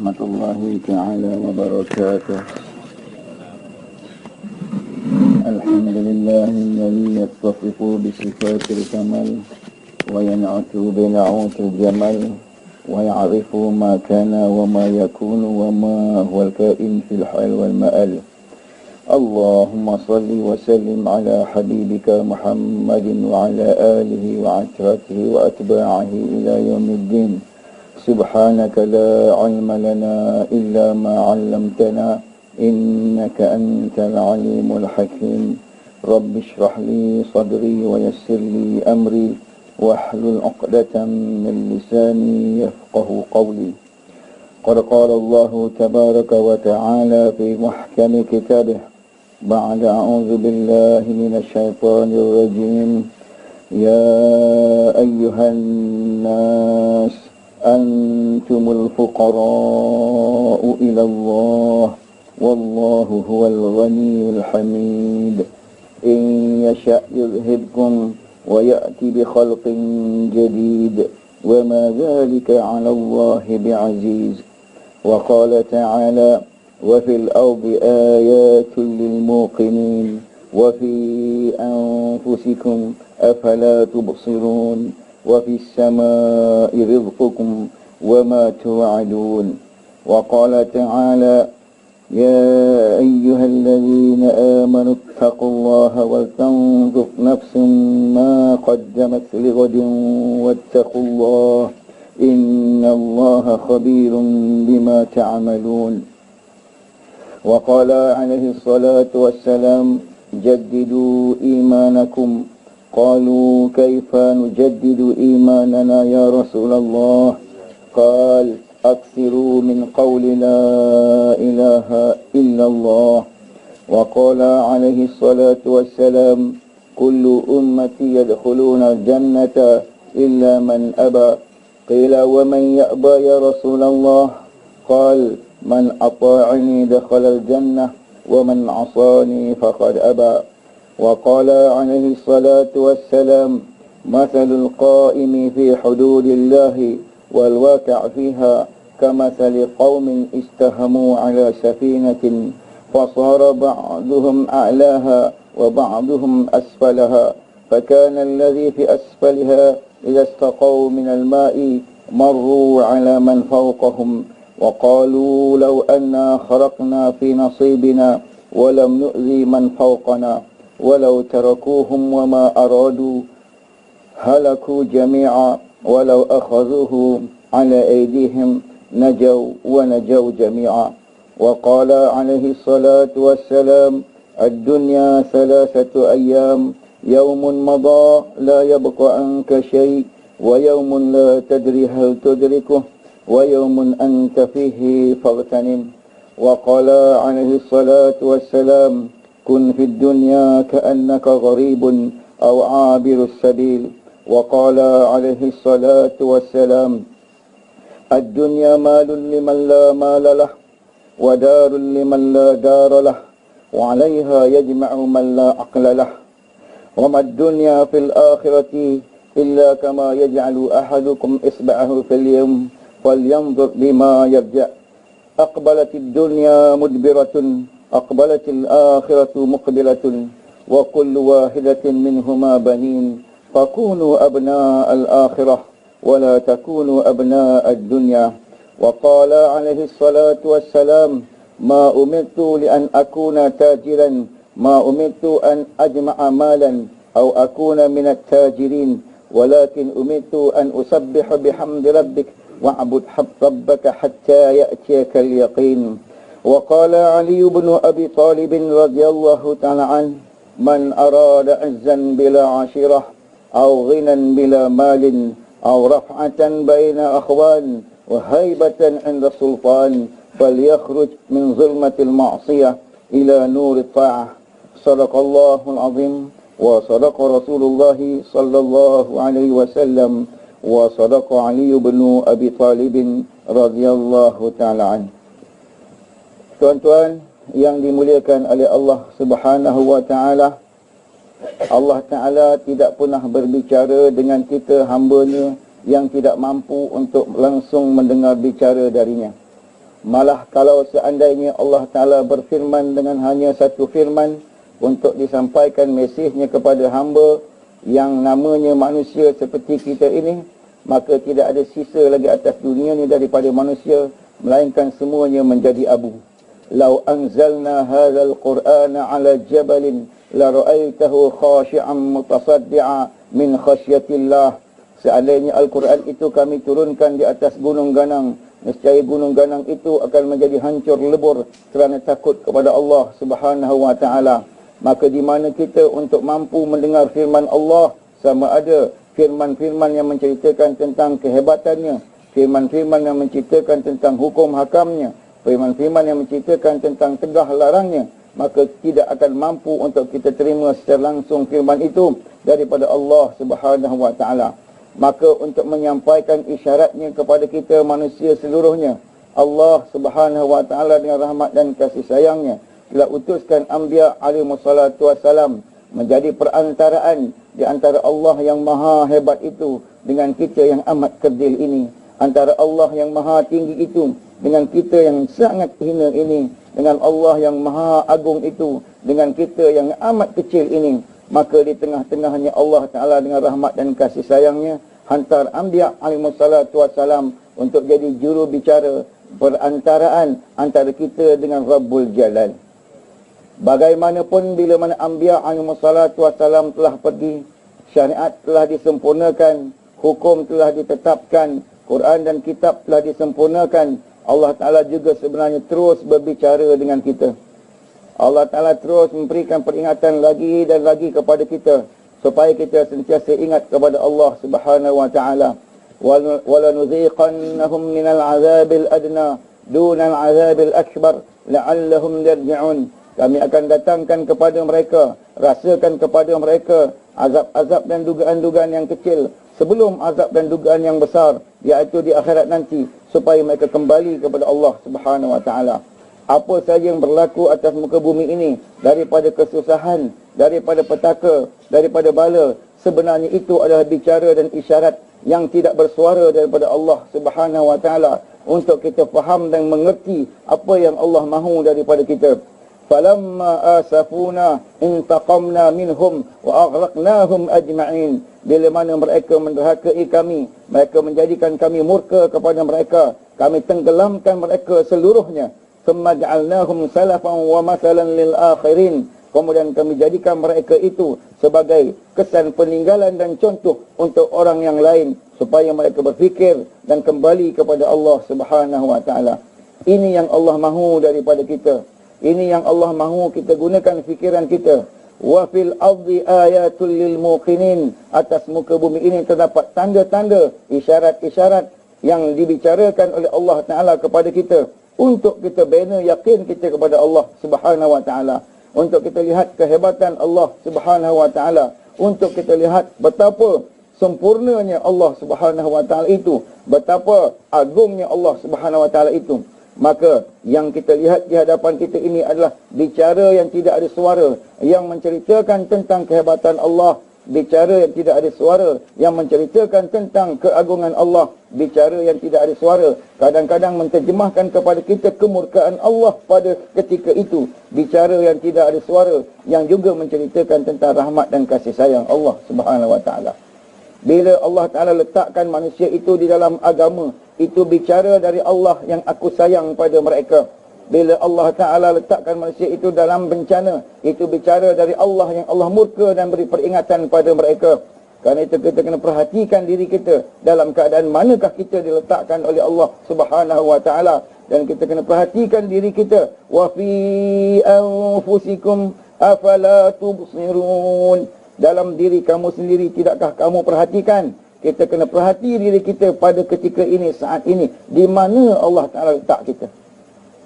warahmatullahi ta'ala wabarakatuh. Alhamdulillahilladzi yattafiqu bisifatil kamal wa yan'atu bina'util jamal wa ya'rifu ma kana wa ma yakunu wa ma huwal kain fil hal wal ma'al. Allahumma salli wa sallim ala habibika Muhammadin wa ala alihi wa atratihi wa atba'ihi ila yaumiddin. Subhanaka la ilma lana illa ma 'allamtana innaka antal alimul hakim. Rabbi shrah li sadri wa yassir li amri wahlul 'uqdatam min lisani yafqahu qawli. Qad qala Allah tabaraka wa ta'ala fi muhkami kitabih ba'da a'udzu billahi minasy syaithanir rajim. Ya ayyuhan nas antumul fuqara'u ila Allah wallahu huwal ghaniyyul hamid. In yasha' yudhibkum wa ya'ti bi khalqin jadid wa ma dhalika 'ala Allah bi'aziz. Wa qala ta'ala wa fil ardi ayatun lil muqinin wa fi anfusikum afala tubsirun وفي السماء رزقكم وما توعدون. وقال تعالى يا أيها الذين آمنوا اتقوا الله ولتنظر نفس ما قدمت لغد واتقوا الله إن الله خبير بما تعملون. وقال عليه الصلاة والسلام جددوا إيمانكم. قالوا كيف نجدد إيماننا يا رسول الله؟ قال أكثروا من قول لا إله إلا الله. وقال عليه الصلاة والسلام كل أمتي يدخلون الجنة إلا من أبى. قيل ومن يأبى يا رسول الله؟ قال من أطاعني دخل الجنة ومن عصاني فقد أبى. وقال عليه الصلاة والسلام مثل القائم في حدود الله والواقع فيها كمثل قوم استهموا على سفينة فصار بعضهم أعلاها وبعضهم أسفلها فكان الذي في أسفلها إذا استقوا من الماء مروا على من فوقهم وقالوا لو أنا خرقنا في نصيبنا ولم نؤذي من فوقنا ولو تركوهم وما أرادوا هلكوا جميعا ولو أخذوه على أيديهم نجوا ونجوا جميعا. وقال عليه الصلاة والسلام الدنيا 3 أيام يوم مضى لا يبقى عنك شيء ويوم لا تدري هل تدركه ويوم أنت فيه فاغتنم. وقال عليه الصلاة والسلام كن في الدنيا كأنك غريب أو عابر السبيل. وقال عليه الصلاة والسلام الدنيا مال لمن لا مال له ودار لمن لا دار له وعليها يجمع من لا عقل له. وما الدنيا في الآخرة إلا كما يجعل أحدكم إصبعه في اليوم فلينظر بما يرجع. أقبلت الدنيا مدبرة أقبلت الآخرة مقبلة وكل واحدة منهما بنين فكونوا أبناء الآخرة ولا تكونوا أبناء الدنيا. وقال عليه الصلاة والسلام ما أمرت لأن أكون تاجرا ما أمرت أن أجمع مالا أو أكون من التاجرين ولكن أمرت أن أسبح بحمد ربك واعبد ربك حتى يأتيك اليقين. وقال علي بن أبي طالب رضي الله تعالى عنه من أراد عزا بلا عشيرة أو غنى بلا مال أو رفعة بين أخوان وهيبة عند السلطان فليخرج من ظلمة المعصية إلى نور الطاعة. صدق الله العظيم وصدق رسول الله صلى الله عليه وسلم وصدق علي بن أبي طالب رضي الله تعالى عنه. Tuan-tuan yang dimuliakan oleh Allah Subhanahu wa Ta'ala, Allah Ta'ala tidak pernah berbicara dengan kita hamba-Nya yang tidak mampu untuk langsung mendengar bicara darinya. Malah kalau seandainya Allah Ta'ala berfirman dengan hanya satu firman untuk disampaikan mesejnya kepada hamba yang namanya manusia seperti kita ini, maka tidak ada sisa lagi atas dunia ni daripada manusia, melainkan semuanya menjadi abu. Lau anzalna hadzal Qur'ana 'ala jabalin la ra'aitahu khashi'an mutasaddi'a min khasyatillah. Seandainya Al-Quran itu kami turunkan di atas gunung ganang, nescaya gunung ganang itu akan menjadi hancur lebur kerana takut kepada Allah Subhanahu wa taala. Maka di mana kita untuk mampu mendengar firman Allah, sama ada firman-firman yang menceritakan tentang kehebatannya, firman-firman yang menceritakan tentang hukum hakamnya, firman-firman yang menceritakan tentang tegah larangnya, maka tidak akan mampu untuk kita terima secara langsung firman itu daripada Allah Subhanahu wa taala. Maka untuk menyampaikan isyaratnya kepada kita manusia seluruhnya, Allah Subhanahu wa taala dengan rahmat dan kasih sayangnya telah utuskan anbiya alaihi wassalatu wassalam menjadi perantaraan di antara Allah yang maha hebat itu dengan kita yang amat kerdil ini, antara Allah yang maha tinggi itu dengan kita yang sangat hina ini, dengan Allah yang maha agung itu dengan kita yang amat kecil ini. Maka di tengah-tengahnya Allah Ta'ala dengan rahmat dan kasih sayangnya hantar anbiya alaihi wassalatu wassalam untuk jadi juru bicara perantaraan antara kita dengan Rabbul Jalal. Bagaimanapun bila mana anbiya alaihi wassalatu wassalam telah pergi, syariat telah disempurnakan, hukum telah ditetapkan, Quran dan kitab telah disempurnakan, Allah Ta'ala juga sebenarnya terus berbicara dengan kita. Allah Ta'ala terus memberikan peringatan lagi dan lagi kepada kita supaya kita sentiasa ingat kepada Allah Subhanahu wa taala. Wala nuziqannahum minal azabil adna dunal azabil akbar la'allahum yarji'un. Kami akan datangkan kepada mereka, rasakan kepada mereka azab-azab dan dugaan-dugaan yang kecil sebelum azab dan dugaan yang besar, iaitu di akhirat nanti, supaya mereka kembali kepada Allah Subhanahu wa taala. Apa saja yang berlaku atas muka bumi ini, daripada kesusahan, daripada petaka, daripada bala, sebenarnya itu adalah bicara dan isyarat yang tidak bersuara daripada Allah Subhanahu wa taala untuk kita faham dan mengerti apa yang Allah mahu daripada kita. Falamma asafuna intaqamna minhum wa aghraqnahum ajma'in. Bila mana mereka menderhakai kami, mereka menjadikan kami murka kepada mereka, kami tenggelamkan mereka seluruhnya. Thumma ja'alnahum salafan wa masalan lil akhirin. Kemudian kami jadikan mereka itu sebagai kesan peninggalan dan contoh untuk orang yang lain, supaya mereka berfikir dan kembali kepada Allah Subhanahu wa taala. Ini yang Allah mahu daripada kita. Ini yang Allah mahu kita gunakan fikiran kita. Wa fil ardi ayatul lil muqinin. Atas muka bumi ini terdapat tanda-tanda, isyarat-isyarat yang dibicarakan oleh Allah Ta'ala kepada kita, untuk kita bina yakin kita kepada Allah Subhanahu wa taala, untuk kita lihat kehebatan Allah Subhanahu wa taala, untuk kita lihat betapa sempurnanya Allah Subhanahu wa taala itu, betapa agungnya Allah Subhanahu wa taala itu. Maka yang kita lihat di hadapan kita ini adalah bicara yang tidak ada suara, yang menceritakan tentang kehebatan Allah, bicara yang tidak ada suara, yang menceritakan tentang keagungan Allah, bicara yang tidak ada suara, kadang-kadang menterjemahkan kepada kita kemurkaan Allah pada ketika itu, bicara yang tidak ada suara, yang juga menceritakan tentang rahmat dan kasih sayang Allah Subhanahu wa taala. Bila Allah Ta'ala letakkan manusia itu di dalam agama, itu bicara dari Allah yang aku sayang pada mereka. Bila Allah Ta'ala letakkan manusia itu dalam bencana, itu bicara dari Allah yang Allah murka dan beri peringatan pada mereka. Kerana itu kita kena perhatikan diri kita, dalam keadaan manakah kita diletakkan oleh Allah Subhanahu wa taala, dan kita kena perhatikan diri kita. Wa fi anfusikum afala tubsirun. Dalam diri kamu sendiri tidakkah kamu perhatikan? Kita kena perhati diri kita pada ketika ini, saat ini, di mana Allah Ta'ala letak kita.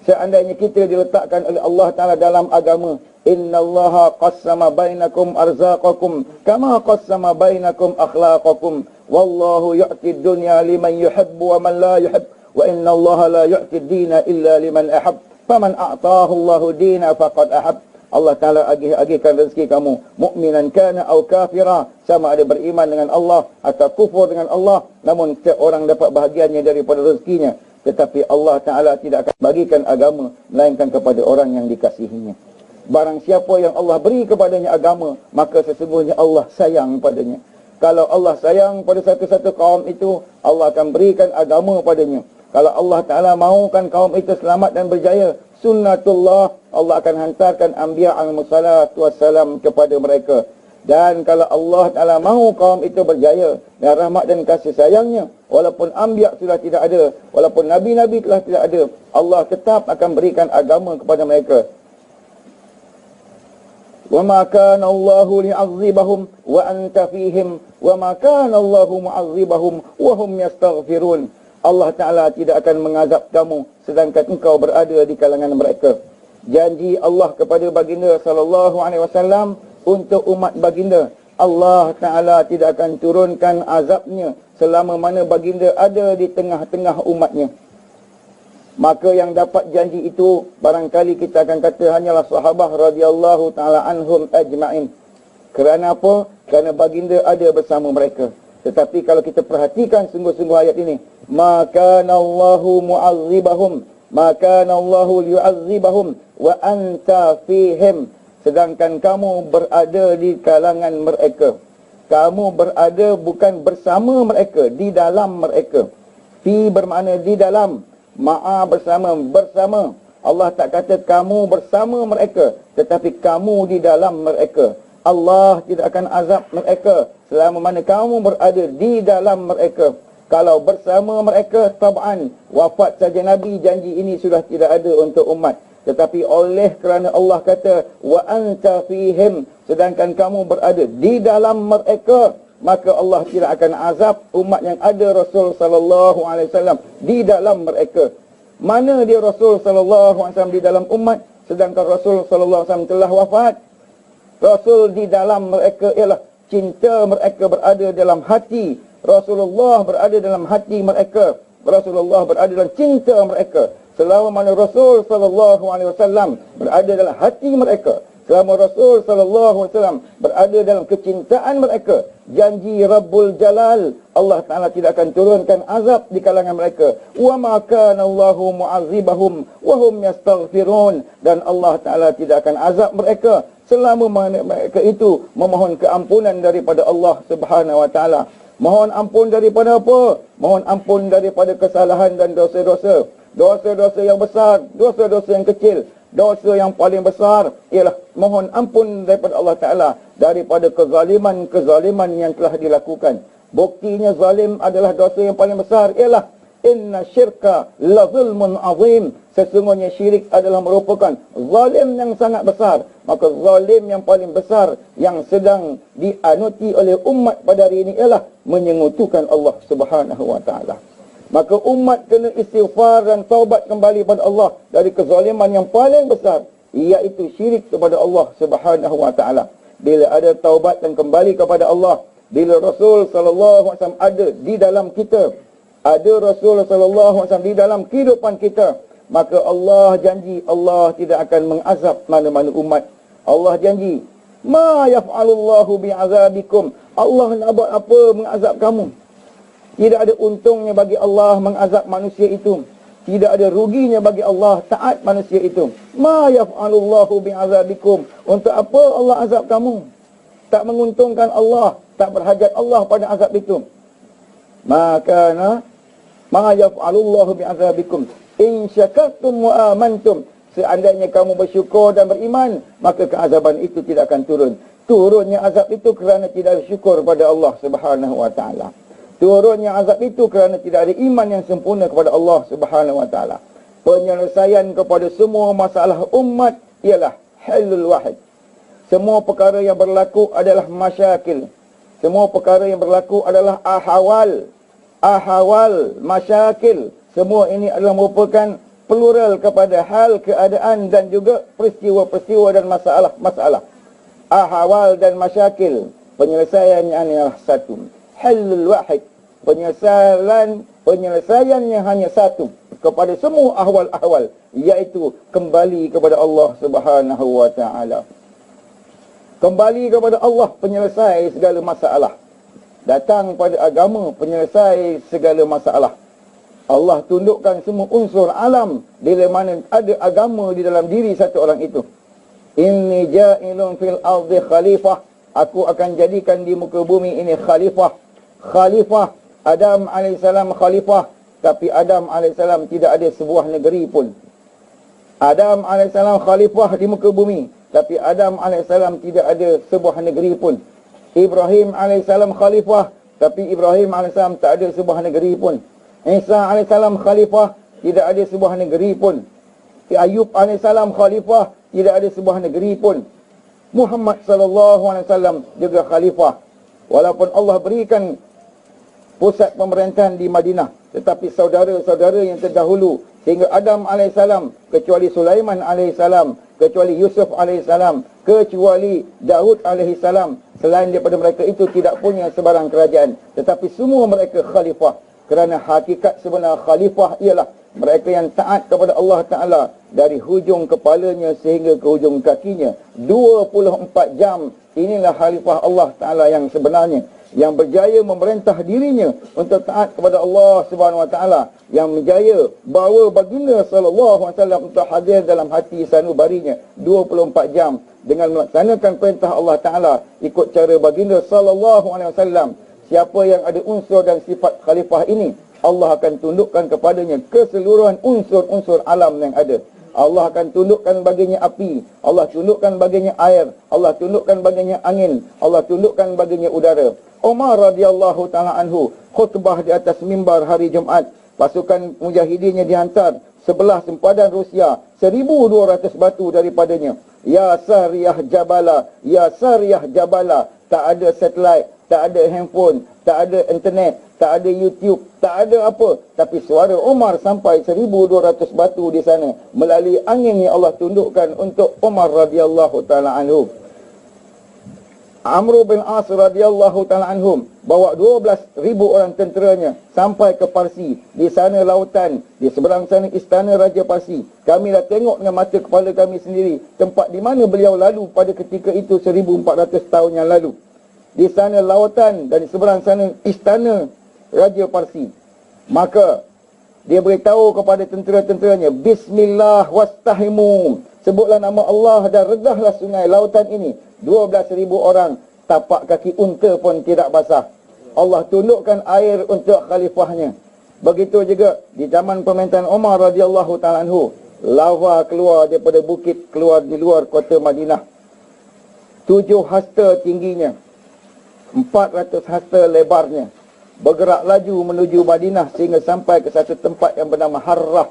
Seandainya kita diletakkan oleh Allah Ta'ala dalam agama, innallaha qassama bainakum arzaqakum kama qassama bainakum akhlaqakum wallahu yu'ti dunya liman yuhibbu wa man la yuhib wa innallaha la yu'ti dina illa liman ahab faman a'tahu Allahu dina faqad ahab. Allah Ta'ala agihkan rezeki kamu, mukminan kana atau kafira, sama ada beriman dengan Allah atau kufur dengan Allah, namun setiap orang dapat bahagiannya daripada rezekinya. Tetapi Allah Ta'ala tidak akan bagikan agama melainkan kepada orang yang dikasihinya. Barang siapa yang Allah beri kepadanya agama, maka sesungguhnya Allah sayang padanya. Kalau Allah sayang pada satu-satu kaum itu, Allah akan berikan agama padanya. Kalau Allah Ta'ala mahukan kaum itu selamat dan berjaya, sunnatullah, Allah akan hantarkan anbiya al-musallatu wassalam kepada mereka. Dan kalau Allah Ta'ala mahu kaum itu berjaya dan rahmat dan kasih sayangnya, walaupun anbiya sudah tidak ada, walaupun nabi-nabi telah tidak ada, Allah tetap akan berikan agama kepada mereka. وَمَا كَانَ اللَّهُ لِيُعَذِّبَهُمْ وَأَنْتَ فِيهِمْ وَمَا كَانَ اللَّهُ مُعَذِّبَهُمْ وَهُمْ يَسْتَغْفِرُونَ. Allah Ta'ala tidak akan mengazab kamu sedangkan engkau berada di kalangan mereka. Janji Allah kepada baginda sallallahu alaihi wasallam untuk umat baginda, Allah Ta'ala tidak akan turunkan azabnya selama mana baginda ada di tengah-tengah umatnya. Maka yang dapat janji itu barangkali kita akan kata hanyalah sahabat radhiyallahu ta'ala anhum ajma'in. Kerana apa? Kerana baginda ada bersama mereka. Tetapi kalau kita perhatikan sungguh-sungguh ayat ini, maka Allahu mu'azzibahum, maka Allahu liyu'azzibahum wa anta fihim. Sedangkan kamu berada di kalangan mereka. Kamu berada bukan bersama mereka, di dalam mereka. Fi bermakna di dalam. Ma'a bersama. Allah tak kata kamu bersama mereka, tetapi kamu di dalam mereka. Allah tidak akan azab mereka selama mana kamu berada di dalam mereka. Kalau bersama mereka, tab'an, wafat saja Nabi, janji ini sudah tidak ada untuk umat. Tetapi oleh kerana Allah kata, wa anta fihim, sedangkan kamu berada di dalam mereka, maka Allah tidak akan azab umat yang ada Rasul sallallahu alaihi wasallam di dalam mereka. Mana dia Rasul sallallahu alaihi wasallam di dalam umat, sedangkan Rasul sallallahu alaihi wasallam telah wafat. Rasul di dalam mereka ialah cinta mereka berada dalam hati. Rasulullah berada dalam hati mereka. Rasulullah berada dalam cinta mereka. Selama mana Rasul sallallahu alaihi wasallam berada dalam hati mereka, selama Rasul sallallahu alaihi wasallam berada dalam kecintaan mereka, janji Rabbul Jalal, Allah Ta'ala tidak akan turunkan azab di kalangan mereka. Wa ma kana Allahu mu'azzibahum wa hum yastaghfirun. Dan Allah Ta'ala tidak akan azab mereka selama mana mereka itu memohon keampunan daripada Allah Subhanahu wa Ta'ala. Mohon ampun daripada apa? Mohon ampun daripada kesalahan dan dosa-dosa. Dosa-dosa yang besar, dosa-dosa yang kecil. Dosa yang paling besar ialah mohon ampun daripada Allah Ta'ala daripada kezaliman yang telah dilakukan. Buktinya zalim adalah dosa yang paling besar ialah inna syirka la zulmun azim. Sesungguhnya syirik adalah merupakan zalim yang sangat besar. Maka zalim yang paling besar yang sedang dianuti oleh umat pada hari ini ialah menyengutukan Allah Subhanahu wa Ta'ala. Maka umat kena istighfar dan taubat kembali pada Allah dari kezaliman yang paling besar, iaitu syirik kepada Allah Subhanahu wa Ta'ala. Bila ada taubat dan kembali kepada Allah, bila Rasul sallallahu alaihi wasallam ada di dalam kita, ada Rasul sallallahu alaihi wasallam di dalam kehidupan kita, maka Allah janji Allah tidak akan mengazab mana-mana umat. Allah janji, ma yaf'alullahu bi'azabikum. Allah nak buat apa mengazab kamu? Tidak ada untungnya bagi Allah mengazab manusia itu. Tidak ada ruginya bagi Allah taat manusia itu. Ma yaf'alullahu bi'azabikum. Untuk apa Allah azab kamu? Tak menguntungkan Allah, tak berhajat Allah pada azab itu. Maka ma yaf'alullahu bi'azabikum in syakartum wa amantum. Seandainya kamu bersyukur dan beriman, maka keazaban itu tidak akan turun. Turunnya azab itu kerana tidak bersyukur pada Allah Subhanahu wa Ta'ala. Turunnya azab itu kerana tidak ada iman yang sempurna kepada Allah Subhanahu wa Ta'ala. Penyelesaian kepada semua masalah umat ialah halul wahid. Semua perkara yang berlaku adalah masyakil. Semua perkara yang berlaku adalah ahwal. Ahwal, masyakil. Semua ini adalah merupakan plural kepada hal, keadaan dan juga peristiwa-peristiwa dan masalah-masalah. Ahwal dan masyakil. Penyelesaiannya adalah satu. Halul wahid, penyelesaiannya hanya satu kepada semua ahwal-ahwal, iaitu kembali kepada Allah Subhanahu wa Ta'ala. Kembali kepada Allah penyelesai segala masalah. Datang pada agama penyelesai segala masalah. Allah tundukkan semua unsur alam bila mana ada agama di dalam diri satu orang itu. Inni ja'ilun fil ardi khalifah. Aku akan jadikan di muka bumi ini khalifah. Khalifah. Adam AS khalifah. Tapi Adam AS tidak ada sebuah negeri pun. Adam AS khalifah di muka bumi. Tapi Adam AS tidak ada sebuah negeri pun. Ibrahim AS khalifah. Tapi Ibrahim AS tak ada sebuah negeri pun. Isa AS khalifah. Tidak ada sebuah negeri pun. Ayub AS khalifah. Tidak ada sebuah negeri pun. Muhammad SAW juga khalifah. Walaupun Allah berikan pusat pemerintahan di Madinah, tetapi saudara-saudara yang terdahulu sehingga Adam AS, kecuali Sulaiman AS, kecuali Yusuf AS, kecuali Daud AS, selain daripada mereka itu tidak punya sebarang kerajaan, tetapi semua mereka khalifah. Kerana hakikat sebenar khalifah ialah mereka yang taat kepada Allah Ta'ala dari hujung kepalanya sehingga ke hujung kakinya 24 jam. Inilah khalifah Allah Ta'ala yang sebenarnya, yang berjaya memerintah dirinya untuk taat kepada Allah Subhanahu Wa Ta'ala, yang berjaya bawa baginda sallallahu alaihi wasallam untuk hadir dalam hati sanubarinya 24 jam dengan melaksanakan perintah Allah Ta'ala ikut cara baginda sallallahu alaihi wasallam. Siapa yang ada unsur dan sifat khalifah ini, Allah akan tundukkan kepadanya keseluruhan unsur-unsur alam yang ada. Allah akan tundukkan baginya api, Allah tundukkan baginya air, Allah tundukkan baginya angin, Allah tundukkan baginya udara. Umar radhiyallahu ta'ala anhu khutbah di atas mimbar hari Jumaat. Pasukan mujahidinnya dihantar sebelah sempadan Rusia, 1,200 batu daripadanya. Ya Sariyah Jabala, Ya Sariyah Jabala. Tak ada satelit, tak ada handphone, tak ada internet, tak ada YouTube, tak ada apa. Tapi suara Umar sampai 1,200 batu di sana. Melalui angin yang Allah tundukkan untuk Umar radhiyallahu ta'ala anhu. Amr bin As radhiyallahu ta'ala anhum bawa 12,000 orang tenteranya sampai ke Parsi. Di sana lautan, di seberang sana istana Raja Parsi. Kami dah tengok dengan mata kepala kami sendiri tempat di mana beliau lalu pada ketika itu 1,400 tahun yang lalu. Di sana lautan dan di seberang sana istana Raja Parsi. Maka dia beritahu kepada tentera-tenteranya, Bismillah wastahimu. Sebutlah nama Allah dan redahlah sungai lautan ini. 12,000 orang, tapak kaki unta pun tidak basah. Allah tundukkan air untuk khalifahnya. Begitu juga di zaman pemerintahan Umar radhiyallahu ta'ala anhu, lava keluar daripada bukit, keluar di luar kota Madinah. 7 hasta tingginya, 400 hasta lebarnya. Bergerak laju menuju Madinah sehingga sampai ke satu tempat yang bernama Harrah.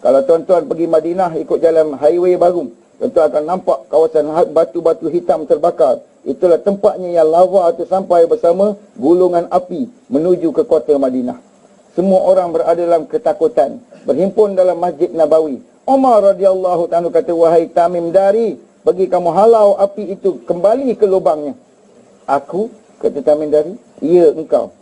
Kalau tuan-tuan pergi Madinah ikut jalan highway baru, tuan-tuan akan nampak kawasan batu-batu hitam terbakar. Itulah tempatnya yang lava itu sampai bersama gulungan api menuju ke kota Madinah. Semua orang berada dalam ketakutan, berhimpun dalam Masjid Nabawi. Umar radhiyallahu ta'ala kata, wahai Tamim Dari, pergi kamu halau api itu kembali ke lubangnya. Aku, kata Tamim Dari, ya engkau.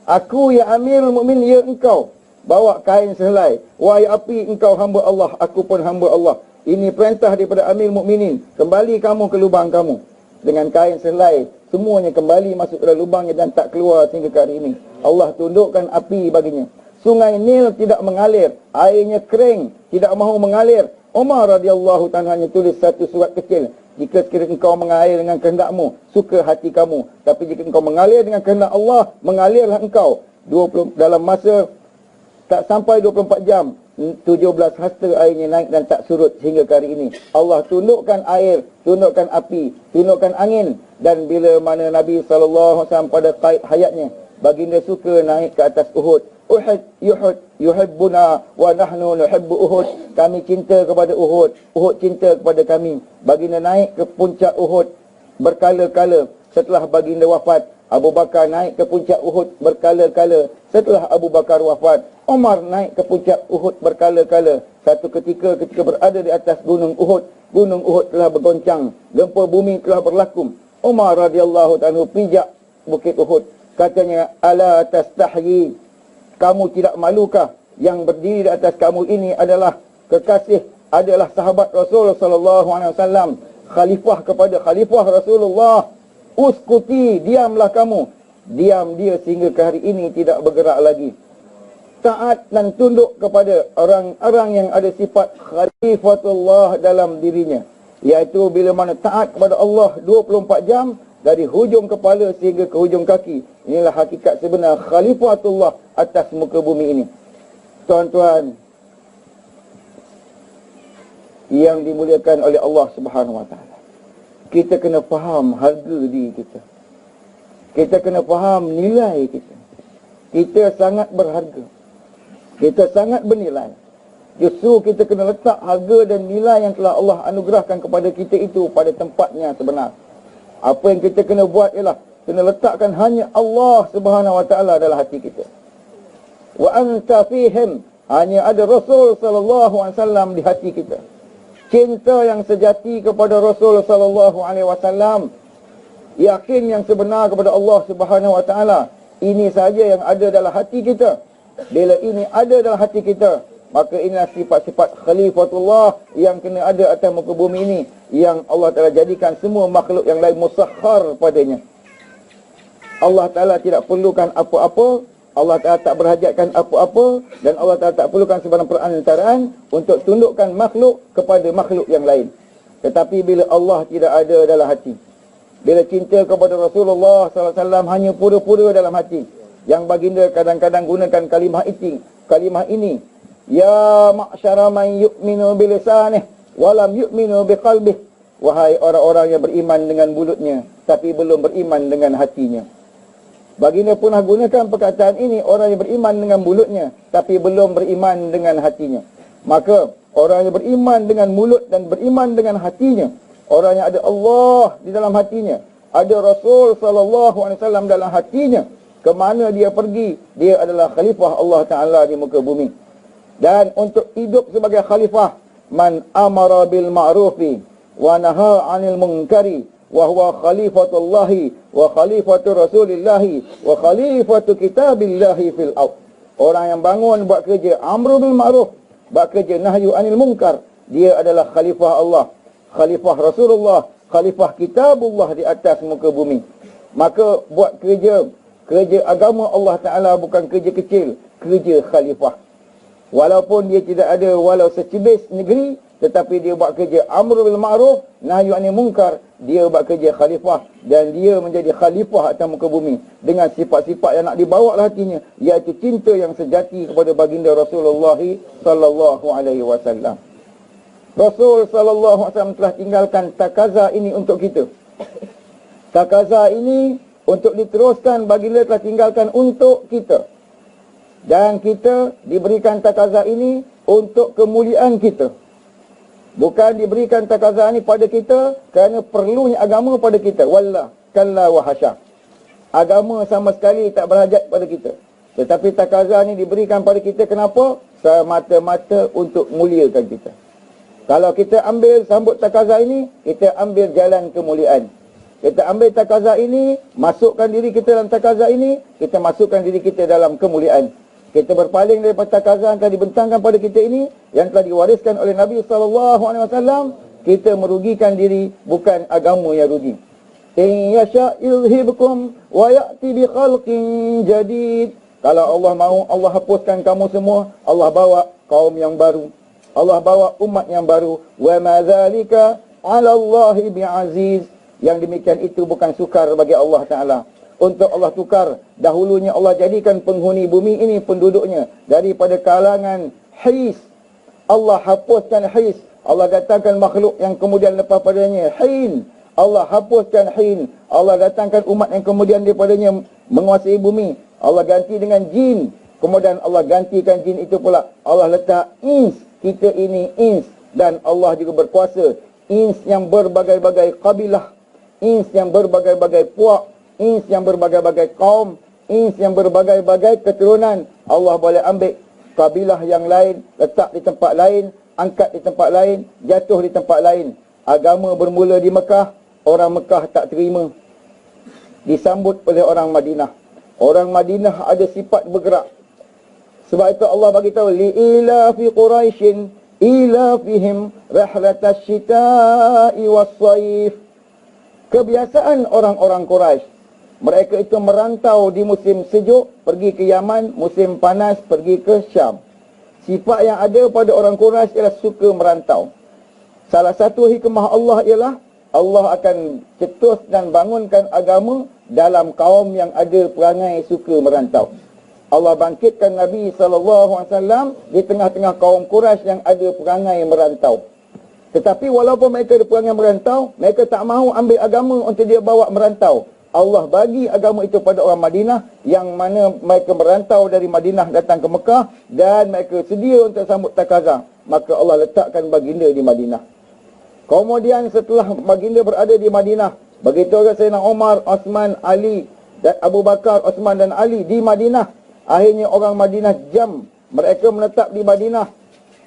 Aku ya Amirul Mukminin, ya engkau. Bawa kain sehelai. Wahai api, engkau hamba Allah, aku pun hamba Allah. Ini perintah daripada Amirul Mukminin. Kembali kamu ke lubang kamu. Dengan kain sehelai, semuanya kembali masuk ke lubangnya dan tak keluar sehingga ke hari ini. Allah tundukkan api baginya. Sungai Nil tidak mengalir. Airnya kering, tidak mahu mengalir. Umar radhiyallahu ta'ala hanya tulis satu surat kecil. Jika sekiranya engkau mengalir dengan kehendakmu, suka hati kamu. Tapi jika engkau mengalir dengan kehendak Allah, mengalirlah engkau. Dalam masa tak sampai 24 jam, 17 hasta airnya naik dan tak surut hingga ke hari ini. Allah tundukkan air, tundukkan api, tundukkan angin. Dan bila mana Nabi SAW pada qaid hayatnya, baginda suka naik ke atas Uhud. Uhud yuhibbuna wa nahnu nuhibbu Uhud. Kami cinta kepada Uhud, Uhud cinta kepada kami. Baginda naik ke puncak Uhud berkala-kala. Setelah baginda wafat, Abu Bakar naik ke puncak Uhud berkala-kala. Setelah Abu Bakar wafat, Umar naik ke puncak Uhud berkala-kala. Satu ketika berada di atas gunung Uhud telah bergoncang, gempa bumi telah berlaku. Umar radhiyallahu ta'ala pijak bukit Uhud. Katanya, ala tastahyi, kamu tidak malukah yang berdiri di atas kamu ini adalah kekasih, adalah sahabat Rasul sallallahu alaihi wasallam, khalifah kepada khalifah Rasulullah. Uskuti, diamlah kamu. Diam dia sehingga ke hari ini tidak bergerak lagi. taat dan tunduk kepada orang-orang yang ada sifat khalifatullah dalam dirinya, iaitu bila mana taat kepada Allah 24 jam dari hujung kepala sehingga ke hujung kaki. Inilah hakikat sebenar khalifatullah atas muka bumi ini. Tuan-tuan yang dimuliakan oleh Allah Subhanahu wa taala, kita kena faham harga diri kita. Kita kena faham nilai kita. Kita sangat berharga. Kita sangat bernilai. Justru kita kena letak harga dan nilai yang telah Allah anugerahkan kepada kita itu pada tempatnya sebenar. Apa yang kita kena buat ialah kena letakkan hanya Allah Subhanahu wa taala dalam hati kita. Wa anta fihim, hanya ada Rasul sallallahu alaihi wasallam di hati kita. Cinta yang sejati kepada Rasul sallallahu alaihi wasallam, yakin yang sebenar kepada Allah Subhanahu wa taala, ini saja yang ada dalam hati kita. Bila ini ada dalam hati kita, maka inilah sifat-sifat khalifatullah yang kena ada atas muka bumi ini, yang Allah Ta'ala jadikan semua makhluk yang lain musakhar padanya. Allah Ta'ala tidak perlukan apa-apa, Allah Ta'ala tak berhajatkan apa-apa, dan Allah Ta'ala tak perlukan sebarang perantaraan untuk tundukkan makhluk kepada makhluk yang lain. Tetapi bila Allah tidak ada dalam hati, bila cinta kepada Rasulullah SAW hanya pura-pura dalam hati, yang baginda kadang-kadang gunakan kalimah ini, ya ma'syara man yu'minu bilisanih walam yu'minu biqalbih, wahai orang-orang yang beriman dengan mulutnya tapi belum beriman dengan hatinya. Baginda pernah gunakan perkataan ini, orang yang beriman dengan mulutnya tapi belum beriman dengan hatinya. Maka orang yang beriman dengan mulut dan beriman dengan hatinya, orang yang ada Allah di dalam hatinya, ada Rasul sallallahu alaihi wasallam dalam hatinya, ke mana dia pergi, dia adalah khalifah Allah Ta'ala di muka bumi. Dan untuk hidup sebagai khalifah, man amara bil ma'rufi wa naha 'anil munkari wa huwa khalifatullahi wa khalifatu rasulillahi wa khalifatu kitabillahi fil ard. Orang yang bangun buat kerja amru bil ma'ruf, buat kerja nahyu 'anil munkar, dia adalah khalifah Allah, khalifah Rasulullah, khalifah kitabullah di atas muka bumi. Maka buat kerja agama Allah Ta'ala bukan kerja kecil, kerja khalifah. Walaupun dia tidak ada walau secebis negeri, tetapi dia buat kerja amru bil ma'ruf, nahyu 'anil munkar, dia buat kerja khalifah, dan dia menjadi khalifah atas muka bumi dengan sifat-sifat yang nak dibawa dalam hatinya, iaitu cinta yang sejati kepada baginda Rasulullah sallallahu alaihi wasallam. Rasul sallallahu alaihi wasallam telah tinggalkan takaza ini untuk kita. Takaza ini untuk diteruskan, baginda telah tinggalkan untuk kita. Dan kita diberikan takaza ini untuk kemuliaan kita. Bukan diberikan takaza ini pada kita kerana perlunya agama pada kita. Wallah, kalla wa hasya. Agama sama sekali tak berhajat pada kita. Tetapi takaza ini diberikan pada kita kenapa? Semata-mata untuk muliakan kita. Kalau kita ambil sambut takaza ini, kita ambil jalan kemuliaan. Kita ambil takaza ini, masukkan diri kita dalam takaza ini, kita masukkan diri kita dalam kemuliaan. Kita berpaling daripada takaza yang telah dibentangkan pada kita ini, yang telah diwariskan oleh Nabi SAW, kita merugikan diri, bukan agama yang rugi. In yasha yuzhibkum wa ya'ti bi khalqin jadid. Kalau Allah mahu, Allah hapuskan kamu semua, Allah bawa kaum yang baru, Allah bawa umat yang baru. Wa ma dzalika 'ala Allahi bi'aziz. Yang demikian itu bukan sukar bagi Allah Ta'ala. Untuk Allah tukar, dahulunya Allah jadikan penghuni bumi ini, penduduknya, daripada kalangan his. Allah hapuskan his. Allah datangkan makhluk yang kemudian lepas padanya hin. Allah hapuskan hin. Allah datangkan umat yang kemudian daripadanya menguasai bumi. Allah ganti dengan jin. Kemudian Allah gantikan jin itu pula, Allah letak ins. Kita ini ins. Dan Allah juga berkuasa. Ins yang berbagai-bagai kabilah, ins yang berbagai-bagai puak, ins yang berbagai-bagai kaum, ins yang berbagai-bagai keturunan. Allah boleh ambil kabilah yang lain, letak di tempat lain, angkat di tempat lain, jatuh di tempat lain. Agama bermula di Mekah, orang Mekah tak terima, disambut oleh orang Madinah. Orang Madinah ada sifat bergerak. Sebab itu Allah bagi tahu, li'ila fi Quraisyin ila fihim rahlatash shita'i was-sayf. Kebiasaan orang-orang Quraisy Mereka itu merantau di musim sejuk, pergi ke Yaman, musim panas, pergi ke Syam. Sifat yang ada pada orang Quraisy ialah suka merantau. Salah satu hikmah Allah ialah Allah akan cetus dan bangunkan agama dalam kaum yang ada perangai suka merantau. Allah bangkitkan Nabi SAW di tengah-tengah kaum Quraisy yang ada perangai merantau. Tetapi walaupun mereka ada perangai merantau, mereka tak mahu ambil agama untuk dia bawa merantau. Allah bagi agama itu pada orang Madinah, yang mana mereka merantau dari Madinah datang ke Mekah, dan mereka sedia untuk sambut takazah. Maka Allah letakkan baginda di Madinah. Kemudian setelah baginda berada di Madinah, begitu juga Sayyidina Umar, Osman, Ali, dan Abu Bakar, Osman dan Ali di Madinah. Akhirnya orang Madinah jam. Mereka menetap di Madinah.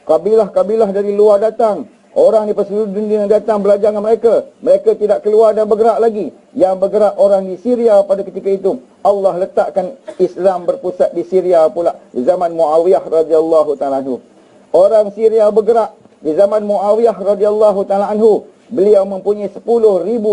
Kabilah-kabilah dari luar datang. Orang di seluruh dunia datang belajar dengan mereka. Mereka tidak keluar dan bergerak lagi. Yang bergerak orang di Syria pada ketika itu. Allah letakkan Islam berpusat di Syria pula. Di zaman Muawiyah radhiyallahu ta'ala anhu. Orang Syria bergerak. Di zaman Muawiyah radhiyallahu ta'ala anhu. Beliau mempunyai 10,000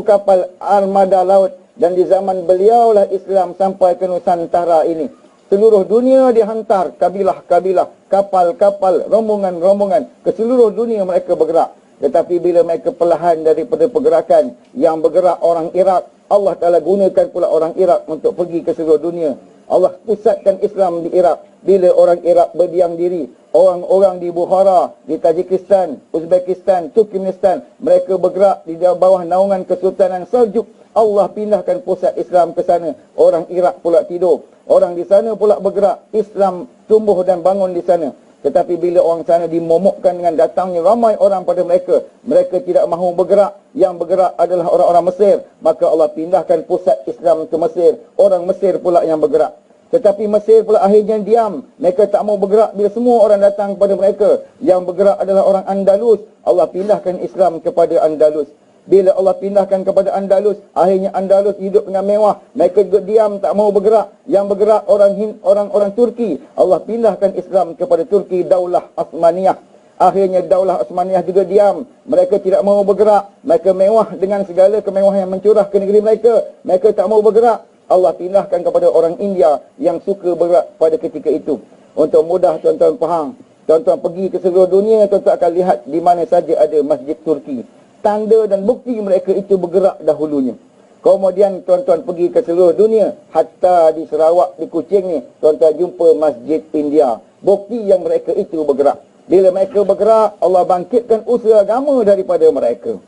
kapal armada laut. Dan di zaman beliaulah Islam sampai ke Nusantara ini. Seluruh dunia dihantar kabilah-kabilah, kapal-kapal, rombongan-rombongan. Ke seluruh dunia mereka bergerak. Tetapi bila mereka perlahan daripada pergerakan yang bergerak orang Iraq, Allah Ta'ala gunakan pula orang Iraq untuk pergi ke seluruh dunia. Allah pusatkan Islam di Iraq. Bila orang Iraq berdiam diri, orang-orang di Bukhara, di Tajikistan, Uzbekistan, Turkmenistan, mereka bergerak di bawah naungan Kesultanan Seljuk. Allah pindahkan pusat Islam ke sana. Orang Iraq pula tidur. Orang di sana pula bergerak. Islam tumbuh dan bangun di sana. Tetapi bila orang sana dimomokkan dengan datangnya ramai orang pada mereka, mereka tidak mahu bergerak. Yang bergerak adalah orang-orang Mesir. Maka Allah pindahkan pusat Islam ke Mesir. Orang Mesir pula yang bergerak. Tetapi Mesir pula akhirnya diam. Mereka tak mahu bergerak bila semua orang datang kepada mereka. Yang bergerak adalah orang Andalus. Allah pindahkan Islam kepada Andalus. Bila Allah pindahkan kepada Andalus, akhirnya Andalus hidup dengan mewah. Mereka juga diam, tak mahu bergerak. Yang bergerak orang Turki. Allah pindahkan Islam kepada Turki, Daulah Osmaniyah. Akhirnya Daulah Osmaniyah juga diam. Mereka tidak mahu bergerak. Mereka mewah dengan segala kemewahan yang mencurah ke negeri mereka. Mereka tak mahu bergerak. Allah pindahkan kepada orang India yang suka bergerak pada ketika itu. Untuk mudah tuan-tuan faham. Tuan-tuan pergi ke seluruh dunia, tuan-tuan akan lihat di mana saja ada masjid Turki. Tanda dan bukti mereka itu bergerak dahulunya. Kemudian tuan-tuan pergi ke seluruh dunia. Hatta di Sarawak, di Kuching ni, tuan-tuan jumpa masjid India. Bukti yang mereka itu bergerak. Bila mereka bergerak, Allah bangkitkan usaha agama daripada mereka.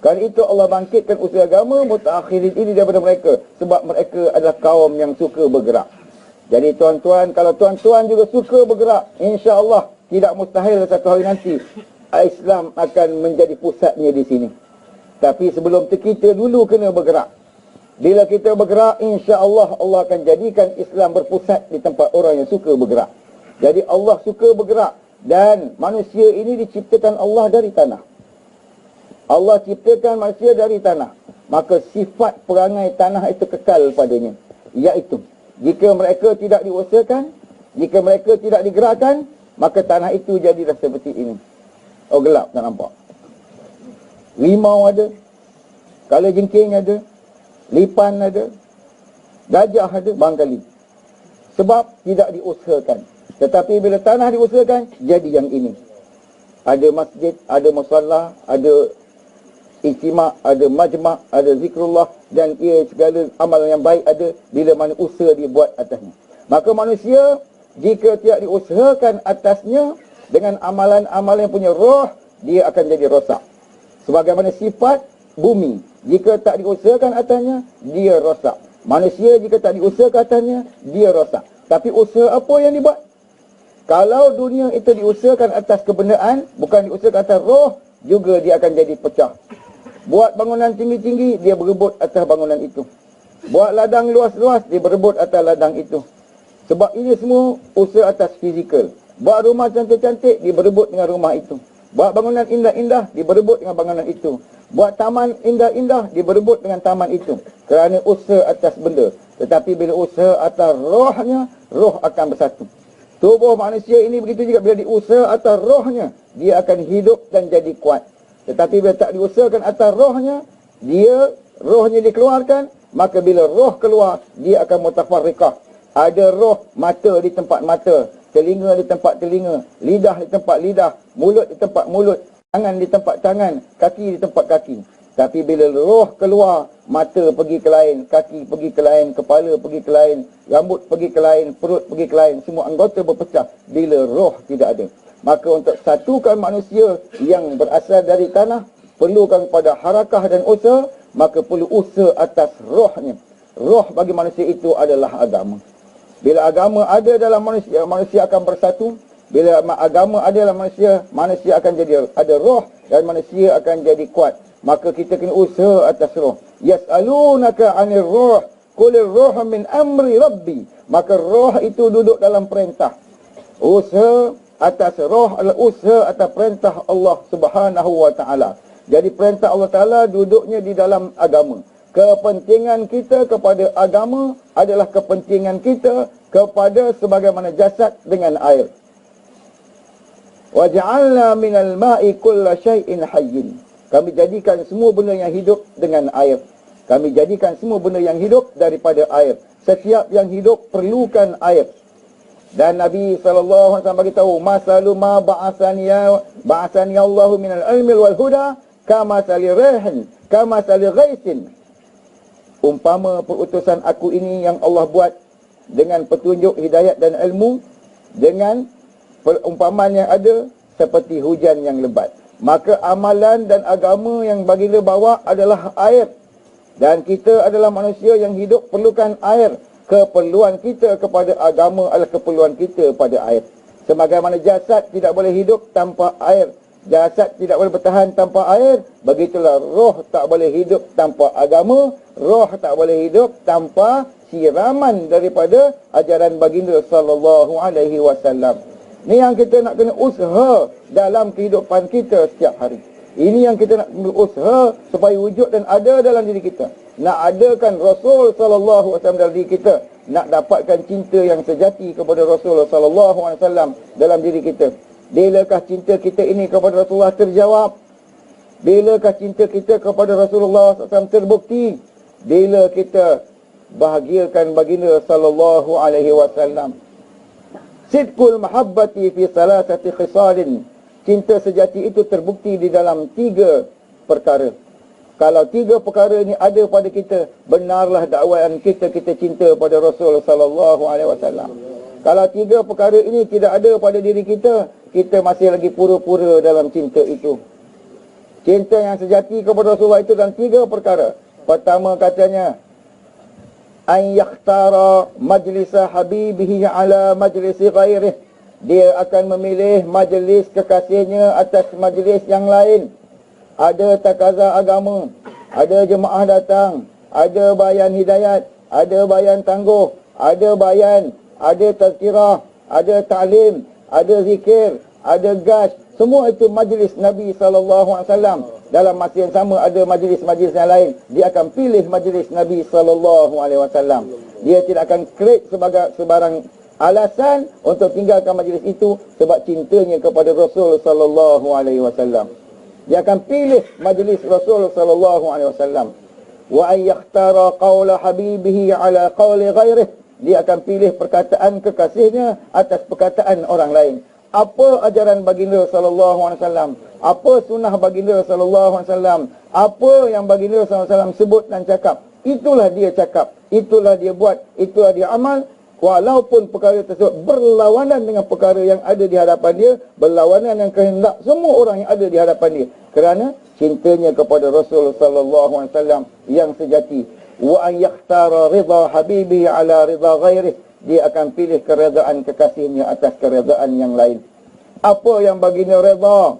Kerana itu Allah bangkitkan usaha agama mutakhirin ini daripada mereka. Sebab mereka adalah kaum yang suka bergerak. Jadi tuan-tuan, kalau tuan-tuan juga suka bergerak, insya-Allah tidak mustahil satu hari nanti Islam akan menjadi pusatnya di sini. Tapi sebelum itu kita dulu kena bergerak. Bila kita bergerak, insya-Allah Allah akan jadikan Islam berpusat di tempat orang yang suka bergerak. Jadi Allah suka bergerak. Dan manusia ini diciptakan Allah dari tanah. Allah ciptakan manusia dari tanah. Maka sifat perangai tanah itu kekal padanya. Iaitu, jika mereka tidak diusahakan, jika mereka tidak digerakkan, maka tanah itu jadilah seperti ini. Oh, gelap, tak nampak. Limau ada, kalajengking ada, lipan ada, gajah ada, barangkali. Sebab tidak diusahakan. Tetapi bila tanah diusahakan, jadi yang ini. Ada masjid, ada musalla, ada ijtima', ada majma', ada zikrullah, dan ia segala amalan yang baik ada bila mana usaha dibuat atasnya. Maka manusia, jika tidak diusahakan atasnya, dengan amalan-amalan yang punya roh, dia akan jadi rosak. Sebagaimana sifat bumi, jika tak diusahakan atasnya, dia rosak. Manusia jika tak diusahakan atasnya, dia rosak. Tapi usaha apa yang dibuat? Kalau dunia itu diusahakan atas kebenaran, bukan diusahakan atas roh, juga dia akan jadi pecah. Buat bangunan tinggi-tinggi, dia berebut atas bangunan itu. Buat ladang luas-luas, dia berebut atas ladang itu. Sebab ini semua usaha atas fizikal. Buat rumah cantik-cantik, dia berebut dengan rumah itu. Buat bangunan indah-indah, dia berebut dengan bangunan itu. Buat taman indah-indah, dia berebut dengan taman itu. Kerana usaha atas benda. Tetapi bila usaha atas rohnya, roh akan bersatu. Tubuh manusia ini begitu juga, bila diusaha atas rohnya, dia akan hidup dan jadi kuat. Tetapi bila tak diusahakan atas rohnya, rohnya dikeluarkan, maka bila roh keluar, dia akan mutafarriqah. Ada roh mata di tempat mata, telinga di tempat telinga, lidah di tempat lidah, mulut di tempat mulut, tangan di tempat tangan, kaki di tempat kaki. Tapi bila roh keluar, mata pergi ke lain, kaki pergi ke lain, kepala pergi ke lain, rambut pergi ke lain, perut pergi ke lain, semua anggota berpecah bila roh tidak ada. Maka untuk satukan manusia yang berasal dari tanah, perlukan pada harakah dan usaha, maka perlu usaha atas rohnya. Roh bagi manusia itu adalah agama. Bila agama ada dalam manusia, manusia akan bersatu. Bila agama ada dalam manusia, manusia akan jadi ada roh dan manusia akan jadi kuat. Maka kita kena usaha atas roh. Yas'alunaka 'anil ruh, qulir ruhu min amri rabbi. Maka roh itu duduk dalam perintah. Usaha atas roh adalah usaha atas perintah Allah Subhanahu wa taala. Jadi perintah Allah Taala duduknya di dalam agama. Kepentingan kita kepada agama adalah kepentingan kita kepada sebagaimana jasad dengan air. Wa ja'alna minal ma'i kulla syai'in hayyin. Kami jadikan semua benda yang hidup dengan air. Kami jadikan semua benda yang hidup daripada air. Setiap yang hidup perlukan air. Dan Nabi SAW beritahu, masalu ma ba'asani Allahu minal ilmi wal huda kama sali rihin kama sali ghaisin. Umpama perutusan aku ini yang Allah buat dengan petunjuk hidayat dan ilmu, dengan perumpamaan yang ada seperti hujan yang lebat. Maka amalan dan agama yang baginda bawa adalah air. Dan kita adalah manusia yang hidup perlukan air. Keperluan kita kepada agama adalah keperluan kita pada air. Sebagaimana jasad tidak boleh hidup tanpa air, jasad tidak boleh bertahan tanpa air, begitulah roh tak boleh hidup tanpa agama, roh tak boleh hidup tanpa siraman daripada ajaran baginda sallallahu alaihi wasallam. Ini yang kita nak kena usaha dalam kehidupan kita setiap hari. Ini yang kita nak berusaha supaya wujud dan ada dalam diri kita. Nak adakan Rasul sallallahu alaihi wasallam dalam diri kita. Nak dapatkan cinta yang sejati kepada Rasul sallallahu alaihi wasallam dalam diri kita. Bilakah cinta kita ini kepada Rasulullah terjawab? Bilakah cinta kita kepada Rasulullah SAW terbukti? Bila kita bahagiakan baginda sallallahu alaihi wasallam. Sidqul mahabbati fi salasati khisalin. Cinta sejati itu terbukti di dalam 3 perkara. Kalau 3 perkara ini ada pada kita, benarlah dakwaan kita cinta pada Rasul sallallahu alaihi wasallam. Kalau 3 perkara ini tidak ada pada diri kita, kita masih lagi pura-pura dalam cinta itu. Cinta yang sejati kepada Rasulullah itu dalam 3 perkara. Pertama katanya, an yakhtara majlisa habibihi ala majlisi ghairih. Dia akan memilih majlis kekasihnya atas majlis yang lain. Ada takaza agama, ada jemaah datang, ada bayan hidayat, ada bayan tangguh, ada bayan, ada tazkirah, ada ta'lim, ada zikir, ada gas. Semua itu majlis Nabi SAW. Dalam masa yang sama ada majlis-majlis yang lain. Dia akan pilih majlis Nabi SAW. Dia tidak akan create sebarang alasan untuk tinggalkan majlis itu sebab cintanya kepada Rasul SAW. Dia akan pilih majlis Rasul SAW. Wa an yakhtara qawla habibihi ala qawli ghairih. Dia akan pilih perkataan kekasihnya atas perkataan orang lain. Apa ajaran baginda SAW? Apa sunnah baginda SAW? Apa yang baginda SAW sebut dan cakap? Itulah dia cakap, itulah dia buat, itulah dia amal. Walaupun perkara tersebut berlawanan dengan perkara yang ada di hadapan dia, berlawanan dengan kehendak semua orang yang ada di hadapan dia. Kerana cintanya kepada Rasul SAW yang sejati. Wa an yakhtara ridha habibi ala ridha ghairih. Dia akan pilih keredaan kekasihnya atas keredaan yang lain. Apa yang baginda redha,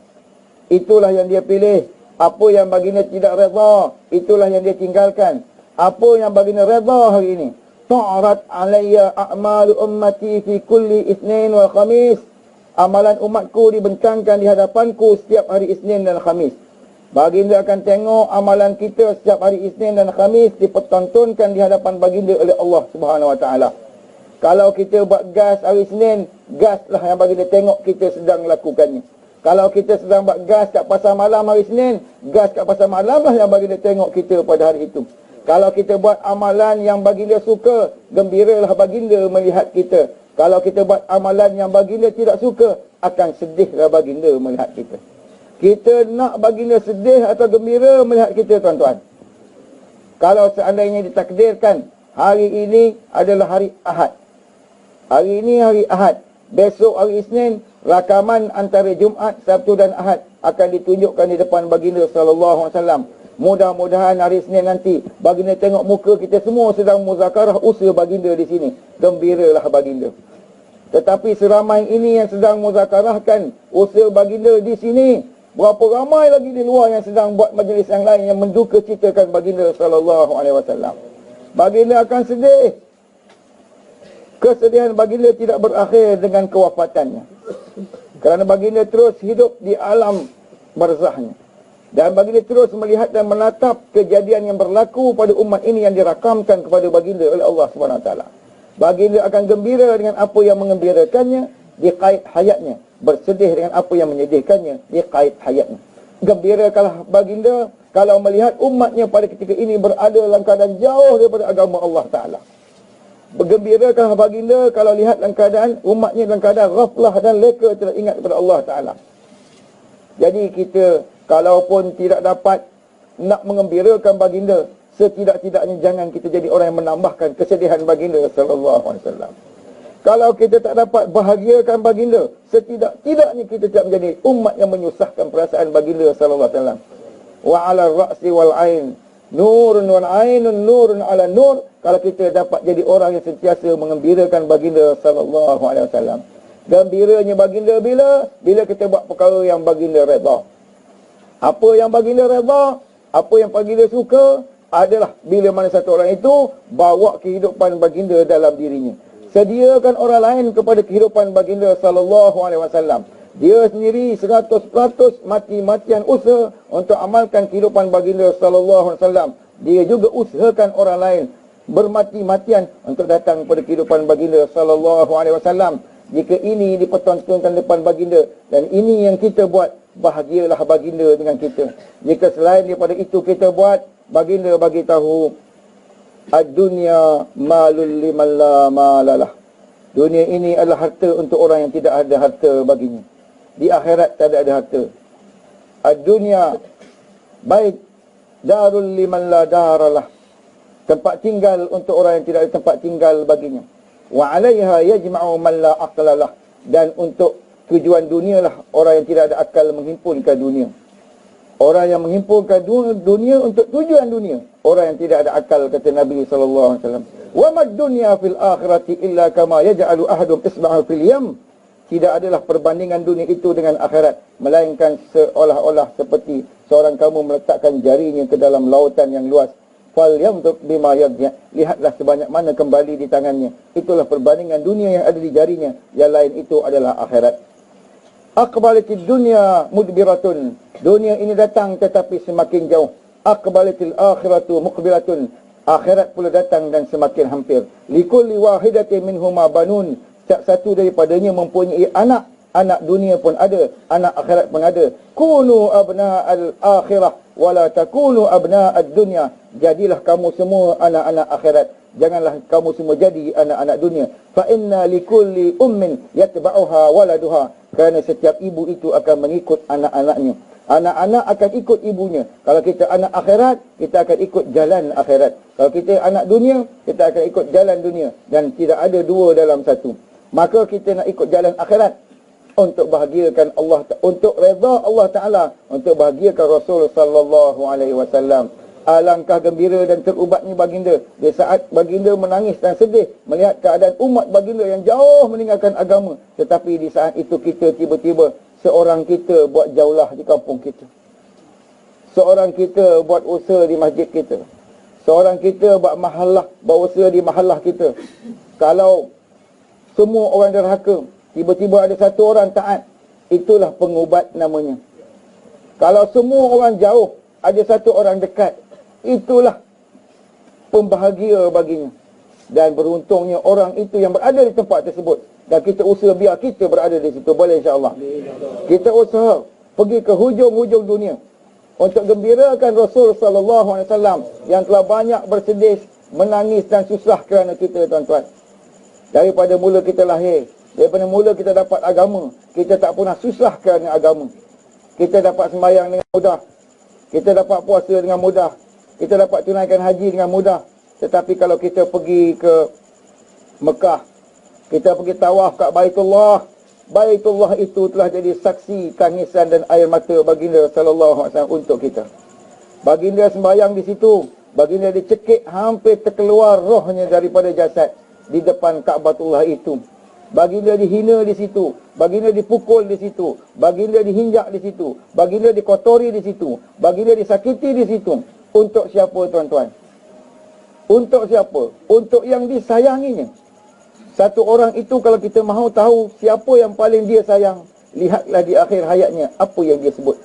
itulah yang dia pilih. Apa yang baginda tidak redha, itulah yang dia tinggalkan. Apa yang baginda redha hari ini? Ta'arat alayya a'malu ummati fi kulli Isnin wal Khamis. Amalan umatku dibentangkan di hadapanku setiap hari Isnin dan Khamis. Baginda akan tengok amalan kita setiap hari Isnin dan Khamis dipertontonkan di hadapan baginda oleh Allah Subhanahu wa taala. Kalau kita buat gas hari Isnin, gaslah yang baginda tengok kita sedang lakukannya. Kalau kita sedang buat gas kat pasar malam hari Isnin, gas kat pasar malam lah yang baginda tengok kita pada hari itu. Kalau kita buat amalan yang baginda suka, gembiralah baginda melihat kita. Kalau kita buat amalan yang baginda tidak suka, akan sedihlah baginda melihat kita. Kita nak baginda sedih atau gembira melihat kita, tuan-tuan? Kalau seandainya ditakdirkan hari ini adalah hari Ahad. Hari ini hari Ahad. Besok hari Isnin, rakaman antara Jumaat, Sabtu dan Ahad akan ditunjukkan di depan baginda sallallahu alaihi wasallam. Mudah-mudahan hari Isnin nanti baginda tengok muka kita semua sedang muzakarah usaha baginda di sini. Gembiralah baginda. Tetapi seramai ini yang sedang muzakarahkan usaha baginda di sini, berapa ramai lagi di luar yang sedang buat majlis yang lain yang menduka citakan baginda sallallahu alaihi wasallam. Baginda akan sedih. Kesedihan baginda tidak berakhir dengan kewafatannya. Kerana baginda terus hidup di alam barzahnya. Dan baginda terus melihat dan menatap kejadian yang berlaku pada umat ini yang dirakamkan kepada baginda oleh Allah SWT. Baginda akan gembira dengan apa yang mengembirakannya di kait hayatnya. Bersedih dengan apa yang menyedihkannya di kait hayatnya. Gembirakanlah baginda kalau melihat umatnya pada ketika ini berada dalam keadaan jauh daripada agama Allah Ta'ala. Bergembirakanlah baginda kalau lihat dalam keadaan umatnya dalam keadaan ghaflah dan leka tidak ingat kepada Allah Ta'ala. Jadi kita, kalaupun tidak dapat nak mengembirakan baginda, setidak-tidaknya jangan kita jadi orang yang menambahkan kesedihan baginda sallallahu alaihi wasallam. Kalau kita tak dapat bahagiakan baginda, setidak-tidaknya kita tidak menjadi umat yang menyusahkan perasaan baginda sallallahu alaihi wasallam. Wa 'ala ar-ra'si wal 'ain nurun wal 'ainun nurun 'ala nur. Kalau kita dapat jadi orang yang sentiasa mengembirakan baginda sallallahu alaihi wasallam. Gembiranya baginda bila kita buat perkara yang baginda redha. Apa yang baginda redha, apa yang baginda suka adalah bila mana satu orang itu bawa kehidupan baginda dalam dirinya. Sediakan orang lain kepada kehidupan baginda sallallahu alaihi wasallam. Dia sendiri 100% mati-matian usaha untuk amalkan kehidupan baginda sallallahu alaihi wasallam. Dia juga usahakan orang lain bermati-matian untuk datang kepada kehidupan baginda sallallahu alaihi wasallam. Jika ini dipertontonkan depan baginda dan ini yang kita buat, bahagialah baginda dengan kita. Jika selain daripada itu kita buat, baginda bagi tahu, ad-dunya malul liman la malalah. Dunia ini adalah harta untuk orang yang tidak ada harta baginya. Di akhirat tak ada harta. Ad-dunya bait darul liman la daralah. Tempat tinggal untuk orang yang tidak ada tempat tinggal baginya. Wa 'alaiha yajma'u man la aqlalah. Dan untuk tujuan dunia lah orang yang tidak ada akal menghimpunkan dunia. Orang yang menghimpunkan dunia untuk tujuan dunia, orang yang tidak ada akal, kata Nabi sallallahu alaihi wasallam. Wa mad dunya fil akhirati illa kama yaj'alu ahadum isba'ahu fil yam. Tidak adalah perbandingan dunia itu dengan akhirat, melainkan seolah-olah seperti seorang kamu meletakkan jarinya ke dalam lautan yang luas. Fal yamtuk bima yadya. Lihatlah sebanyak mana kembali di tangannya. Itulah perbandingan dunia yang ada di jarinya. Yang lain itu adalah akhirat. Aqbalatid dunya mudbiratun. Dunia ini datang tetapi semakin jauh. Aqbalatil akhiratu muqbilatun. Akhirat pula datang dan semakin hampir. Likulli wahidatin minhuma banun. Setiap satu daripadanya mempunyai anak. Anak dunia pun ada, anak akhirat pun ada. Kunu abna'al akhirah wala takunu abna'ad dunya. Jadilah kamu semua anak-anak akhirat. Janganlah kamu semua jadi anak-anak dunia. Fa inna likulli ummin yatba'uha waladuha. Kerana setiap ibu itu akan mengikut anak-anaknya. Anak-anak akan ikut ibunya. Kalau kita anak akhirat, kita akan ikut jalan akhirat. Kalau kita anak dunia, kita akan ikut jalan dunia. Dan tidak ada dua dalam satu. Maka kita nak ikut jalan akhirat untuk bahagiakan Allah, untuk redha Allah Ta'ala, untuk bahagiakan Rasul sallallahu alaihi wasallam. Alangkah gembira dan terubatnya baginda di saat baginda menangis dan sedih melihat keadaan umat baginda yang jauh meninggalkan agama. Tetapi di saat itu kita tiba-tiba, seorang kita buat jaulah di kampung kita. Seorang kita buat usaha di masjid kita. Seorang kita buat mahallah, buat usaha di mahallah kita. Kalau semua orang derhaka, tiba-tiba ada satu orang taat, itulah pengubat namanya. Kalau semua orang jauh, ada satu orang dekat, itulah pembahagia baginya. Dan beruntungnya orang itu yang berada di tempat tersebut. Dan kita usaha biar kita berada di situ. Boleh insyaAllah. Kita usaha pergi ke hujung-hujung dunia. untuk gembirakan Rasul sallallahu alaihi wasallam yang telah banyak bersedih, menangis dan susah kerana kita, tuan-tuan. Daripada mula kita lahir, daripada mula kita dapat agama, kita tak pernah susah kerana agama. Kita dapat sembahyang dengan mudah, kita dapat puasa dengan mudah, kita dapat tunaikan haji dengan mudah. Tetapi kalau kita pergi ke Mekah, kita pergi tawaf kat Baitullah, Baitullah itu telah jadi saksi tangisan dan air mata baginda sallallahu alaihi wasallam untuk kita. Baginda sembahyang di situ, baginda dicekik hampir terkeluar rohnya daripada jasad di depan Kaabahullah itu. Baginda dihina di situ, baginda dipukul di situ, baginda dihinjak di situ, baginda dikotori di situ, baginda disakiti di situ. Untuk siapa, tuan-tuan? Untuk siapa? Untuk yang disayanginya. Satu orang itu kalau kita mahu tahu siapa yang paling dia sayang, lihatlah di akhir hayatnya apa yang dia sebut.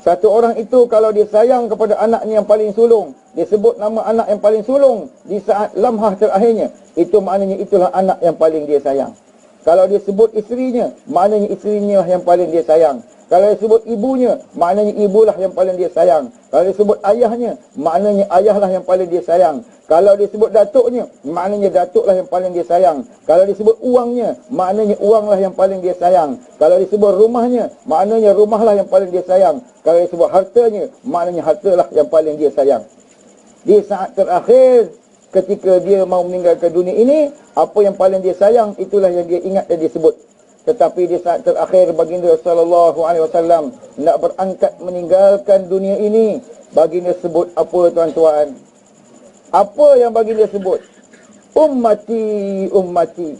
Satu orang itu kalau dia sayang kepada anaknya yang paling sulung, dia sebut nama anak yang paling sulung di saat lamhah terakhirnya, itu maknanya itulah anak yang paling dia sayang. Kalau dia sebut isterinya, maknanya isterinya yang paling dia sayang. Kalau dia sebut ibunya, maknanya ibulah yang paling dia sayang. Kalau dia sebut ayahnya, maknanya ayahlah yang paling dia sayang. Kalau dia sebut datuknya, maknanya datuklah yang paling dia sayang. Kalau dia sebut uangnya, maknanya uanglah yang paling dia sayang. Kalau dia sebut rumahnya, maknanya rumahlah yang paling dia sayang. Kalau dia sebut hartanya, maknanya hartalah yang paling dia sayang. Di saat terakhir, ketika dia mau meninggalkan dunia ini, apa yang paling dia sayang, itulah yang dia ingat dan dia sebut. Tetapi di saat terakhir baginda sallallahu alaihi wasallam nak berangkat meninggalkan dunia ini, baginda sebut apa, tuan-tuan? Apa yang baginda sebut? Ummati, ummati.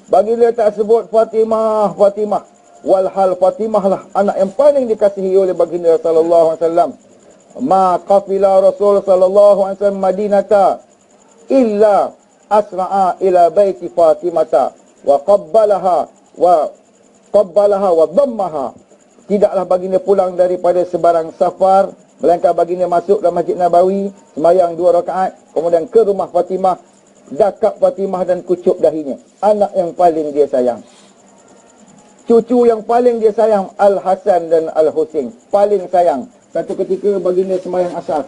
Baginda tak sebut Fatimah, Fatimah. Walhal Fatimah lah anak yang paling dikasihi oleh baginda sallallahu alaihi wasallam. Ma qafila Rasul sallallahu alaihi wasallam Madinata illa asra'a ila baiti Fatimata wa qabbalaha wa dhammaha. Tidaklah baginda pulang daripada sebarang safar, melainkan baginda masuk dalam Masjid Nabawi, sembahyang 2 rakaat, kemudian ke rumah Fatimah, dakap Fatimah dan kucuk dahinya. Anak yang paling dia sayang, cucu yang paling dia sayang, Al-Hasan dan Al-Husain, paling sayang. Satu ketika baginda sembahyang asar,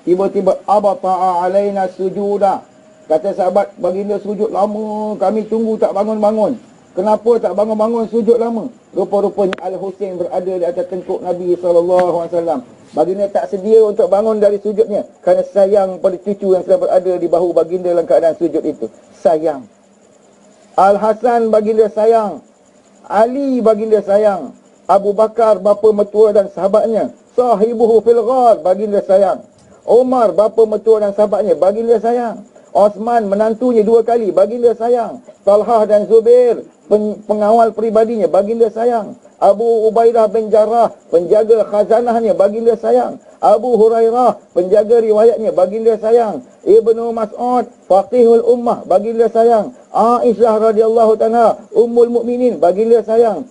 tiba-tiba abata'a alaina sujuda. Kata sahabat, baginda sujud lama, kami tunggu tak bangun-bangun. Kenapa tak bangun-bangun sujud lama? Rupa-rupanya Al-Husain berada di atas tengkuk Nabi SAW. Baginda tak sedia untuk bangun dari sujudnya kerana sayang pada cucu yang sedang berada di bahu baginda dalam keadaan sujud itu. Sayang. Al-Hasan baginda sayang. Ali baginda sayang. Abu Bakar bapa mertua dan sahabatnya. Sahibuhu fil ghar baginda sayang. Umar bapa mertua dan sahabatnya baginda sayang. Osman menantunya 2 kali baginda sayang. Talhah dan Zubair pengawal peribadinya baginda sayang. Abu Ubaidah bin Jarrah penjaga khazanahnya baginda sayang. Abu Hurairah penjaga riwayatnya baginda sayang. Ibnu Mas'ud faqihul ummah baginda sayang. Aisyah radhiyallahu ta'ala ummul mukminin baginda sayang.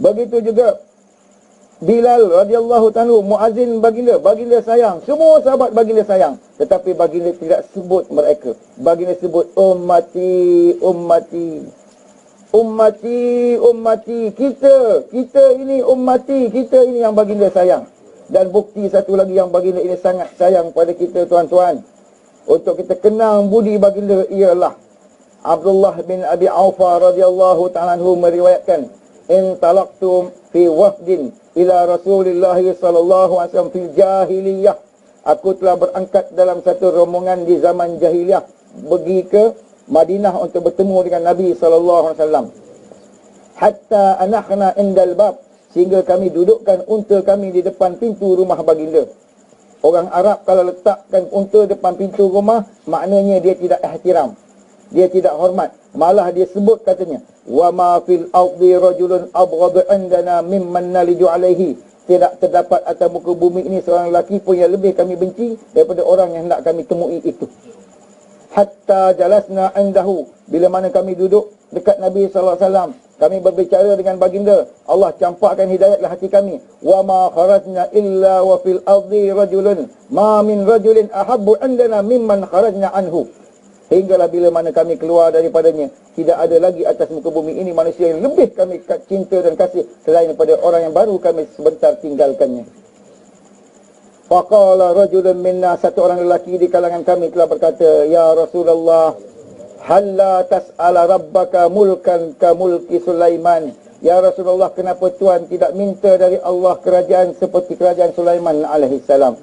Begitu juga Bilal radhiyallahu ta'ala muazzin baginda sayang. Semua sahabat baginda sayang. Tetapi baginda tidak sebut mereka. Baginda sebut ummati, ummati. Ummati, ummati. Kita ini ummati. Kita ini yang baginda sayang. Dan bukti satu lagi yang baginda ini sangat sayang pada kita, tuan-tuan. Untuk kita kenang budi baginda ialah Abdullah bin Abi Aufa radhiyallahu ta'ala anhu meriwayatkan, in talaqtum fi wafdin ila Rasulillah sallallahu alaihi wasallam fil jahiliyah. Aku telah berangkat dalam satu rombongan di zaman jahiliyah pergi ke Madinah untuk bertemu dengan Nabi sallallahu alaihi wasallam. Hatta anakhna indal bab, sehingga kami dudukkan unta kami di depan pintu rumah baginda. Orang Arab kalau letakkan unta depan pintu rumah, maknanya dia tidak ihtiram, dia tidak hormat. Malah dia sebut katanya, wa ma fil ardi rajulun abghadu indana mimman naliju alaihi. Tidak terdapat atas muka bumi ini seorang lelaki pun yang lebih kami benci daripada orang yang hendak kami temui itu. Hatta jalasna indahu, bila mana kami duduk dekat Nabi sallallahu alaihi wasallam, kami berbicara dengan baginda, Allah campakkan hidayatlah hati kami. Wa ma kharajna illa wa fil ardi rajulun ma min rajulin ahabbu indana mimman kharajna anhu. Hinggalah bila mana kami keluar daripadanya, tidak ada lagi atas muka bumi ini manusia yang lebih kami cinta dan kasih selain daripada orang yang baru kami sebentar tinggalkannya. Faqala rajulun minna, satu orang lelaki di kalangan kami telah berkata, ya Rasulullah, halla tas'ala rabbaka mulkan ka mulki Sulaiman. Ya Rasulullah, kenapa Tuhan tidak minta dari Allah kerajaan seperti kerajaan Sulaiman alaihissalam?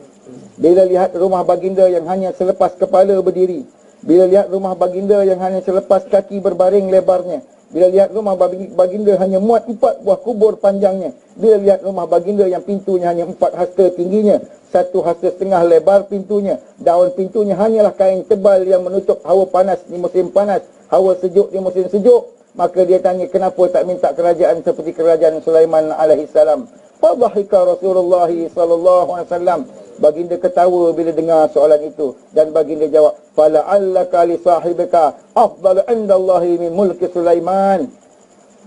Bila lihat rumah baginda yang hanya selepas kepala berdiri, bila lihat rumah baginda yang hanya selepas kaki berbaring lebarnya, bila lihat rumah baginda hanya muat 4 buah kubur panjangnya, bila lihat rumah baginda yang pintunya hanya 4 hasta tingginya, 1 hasta setengah lebar pintunya, daun pintunya hanyalah kain tebal yang menutup hawa panas di musim panas, hawa sejuk di musim sejuk, maka dia tanya, kenapa tak minta kerajaan seperti kerajaan Sulaiman alaihissalam? Fadhahika Rasulullah sallallahu alaihi wasallam. Baginda ketawa bila dengar soalan itu, dan baginda jawab, fala'allaka li sahibika afdalu indallahi min mulki Sulaiman.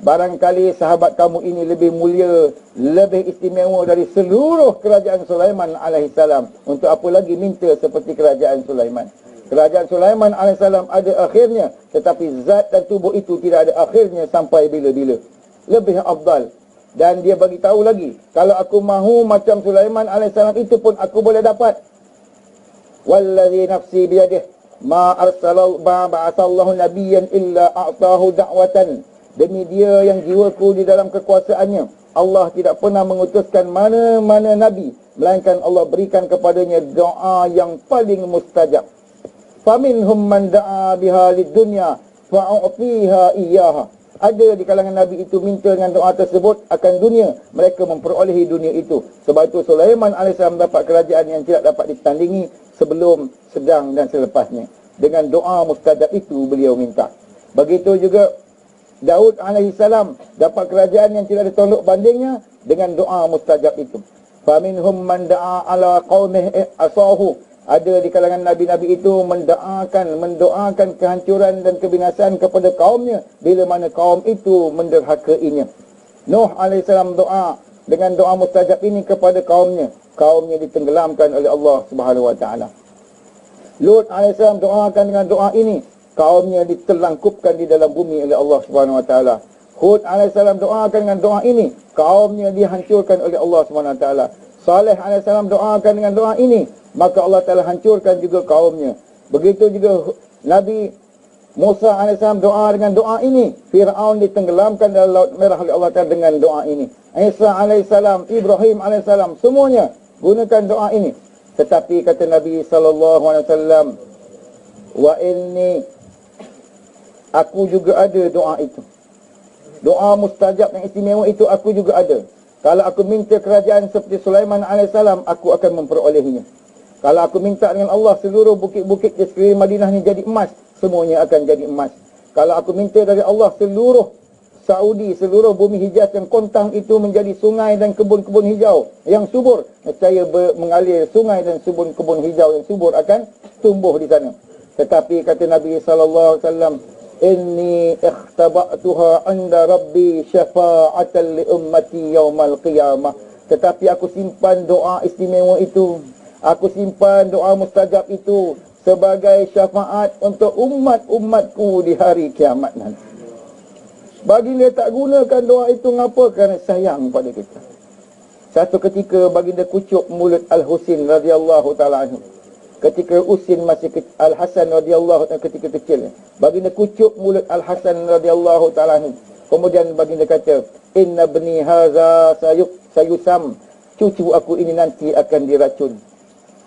Barangkali sahabat kamu ini lebih mulia, lebih istimewa dari seluruh kerajaan Sulaiman alaihissalam. Untuk apa lagi minta seperti kerajaan Sulaiman? Kerajaan Sulaiman alaihissalam ada akhirnya, tetapi zat dan tubuh itu tidak ada akhirnya sampai bila-bila. Lebih afdal. Dan dia bagi tahu lagi, kalau aku mahu macam Sulaiman alaihissalam itu pun aku boleh dapat. Wallazi nafsi biyadih ma ba'athallahu nabiyyan illa a'tahu da'watan. Demi dia yang jiwaku di dalam kekuasaannya, Allah tidak pernah mengutuskan mana-mana nabi, melainkan Allah berikan kepadanya doa yang paling mustajab. Faminhum man da'a biha lid-dunya fa'u'tiha iyyaha. Ada di kalangan Nabi itu minta dengan doa tersebut akan dunia, mereka memperolehi dunia itu. Sebab itu Sulaiman AS dapat kerajaan yang tidak dapat ditandingi sebelum, sedang dan selepasnya. Dengan doa mustajab itu beliau minta. Begitu juga Daud AS dapat kerajaan yang tidak ditolak bandingnya dengan doa mustajab itu. Faminhum man da'a ala qaumihi asahu. Ada di kalangan Nabi-Nabi itu mendoakan kehancuran dan kebinasaan kepada kaumnya bila mana kaum itu menderhakainya. Nuh AS doa dengan doa mustajab ini kepada kaumnya. Kaumnya ditenggelamkan oleh Allah SWT. Lut AS doakan dengan doa ini. Kaumnya ditelangkupkan di dalam bumi oleh Allah SWT. Hud AS doakan dengan doa ini. Kaumnya dihancurkan oleh Allah SWT. Saleh AS doakan dengan doa ini, maka Allah Ta'ala hancurkan juga kaumnya. Begitu juga Nabi Musa AS doa dengan doa ini. Fir'aun ditenggelamkan dalam Laut Merah oleh Allah Ta'ala dengan doa ini. Isa AS, Ibrahim AS, semuanya gunakan doa ini. Tetapi kata Nabi SAW, wa inni, aku juga ada doa itu. Doa mustajab yang istimewa itu aku juga ada. Kalau aku minta kerajaan seperti Sulaiman AS, aku akan memperolehinya. Kalau aku minta dengan Allah seluruh bukit-bukit di sekeliling Madinah ni jadi emas, semuanya akan jadi emas. Kalau aku minta dari Allah seluruh Saudi, seluruh bumi Hijaz yang kontang itu menjadi sungai dan kebun-kebun hijau yang subur, saya mengalir sungai dan kebun hijau yang subur akan tumbuh di sana. Tetapi kata Nabi SAW, inni ikhtaba'tuha anda rabbi syafa'atan li ummati yawmal qiyamah. Tetapi aku simpan doa istimewa itu, aku simpan doa mustajab itu sebagai syafaat untuk umat-umatku di hari kiamat nanti. Baginda tak gunakan doa itu ngapa? Kerana sayang pada kita. Satu ketika baginda kucuk mulut Al-Husin radhiyallahu ta'ala anhu. Ketika Husin masih Al-Hasan radhiyallahu ta'ala ketika kecil, baginda kucuk mulut Al-Hasan radhiyallahu ta'ala anhu. Kemudian baginda kata, inna bni haza sayusam, cucu aku ini nanti akan diracun.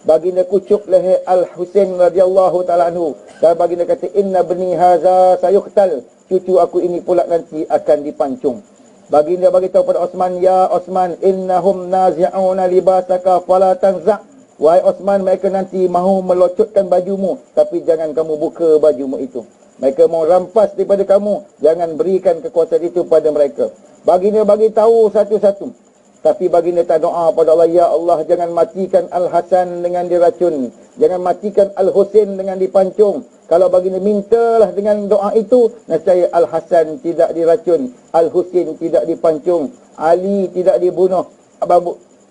Baginda kucuk leher Al-Husin radhiyallahu ta'ala anhu, dan baginda kata, inna bni haza sayuqtal, cucu aku ini pula nanti akan dipancung. Baginda bagi tahu pada Osman, ya Osman, innahum nazi'una libasaka fala tanza'. Wahai Osman, mereka nanti mahu melocotkan bajumu, tapi jangan kamu buka bajumu itu. Mereka mahu rampas daripada kamu, jangan berikan kekuasaan itu pada mereka. Baginda bagi tahu satu-satu. Tapi baginda tak doa pada Allah, ya Allah, jangan matikan Al-Hasan dengan diracun, jangan matikan Al-Husin dengan dipancung. Kalau baginda mintalah dengan doa itu, nescaya Al-Hasan tidak diracun, Al-Husin tidak dipancung, Ali tidak dibunuh,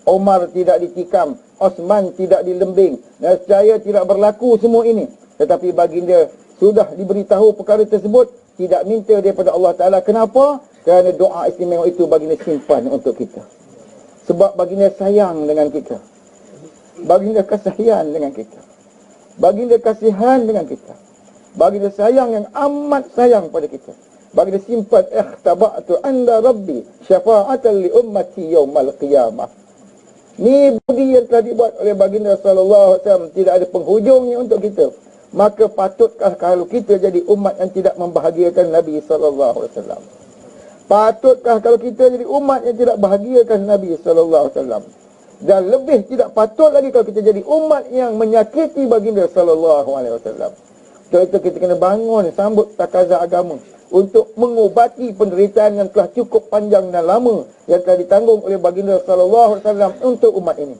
Omar tidak ditikam, Osman tidak dilembing. Nescaya tidak berlaku semua ini. Tetapi baginda sudah diberitahu perkara tersebut, tidak minta daripada Allah Ta'ala. Kenapa? Kerana doa istimewa itu baginda simpan untuk kita. Sebab baginda sayang dengan kita. Baginda kasihan dengan kita. Baginda kasihan dengan kita. Baginda sayang yang amat sayang pada kita. Baginda simpan ikhtaba'tu anda rabbi syafa'atan li ummati yaumal qiyamah. Ni budi yang telah dibuat oleh baginda sallallahu alaihi wasallam, tidak ada penghujungnya untuk kita. Maka patutkah kalau kita jadi umat yang tidak membahagiakan Nabi sallallahu alaihi wasallam? Patutkah kalau kita jadi umat yang tidak bahagiakan Nabi sallallahu alaihi wasallam? Dan lebih tidak patut lagi kalau kita jadi umat yang menyakiti baginda sallallahu alaihi wasallam. Untuk itu kita kena bangun sambut takaza agama untuk mengubati penderitaan yang telah cukup panjang dan lama yang telah ditanggung oleh baginda sallallahu alaihi wasallam untuk umat ini.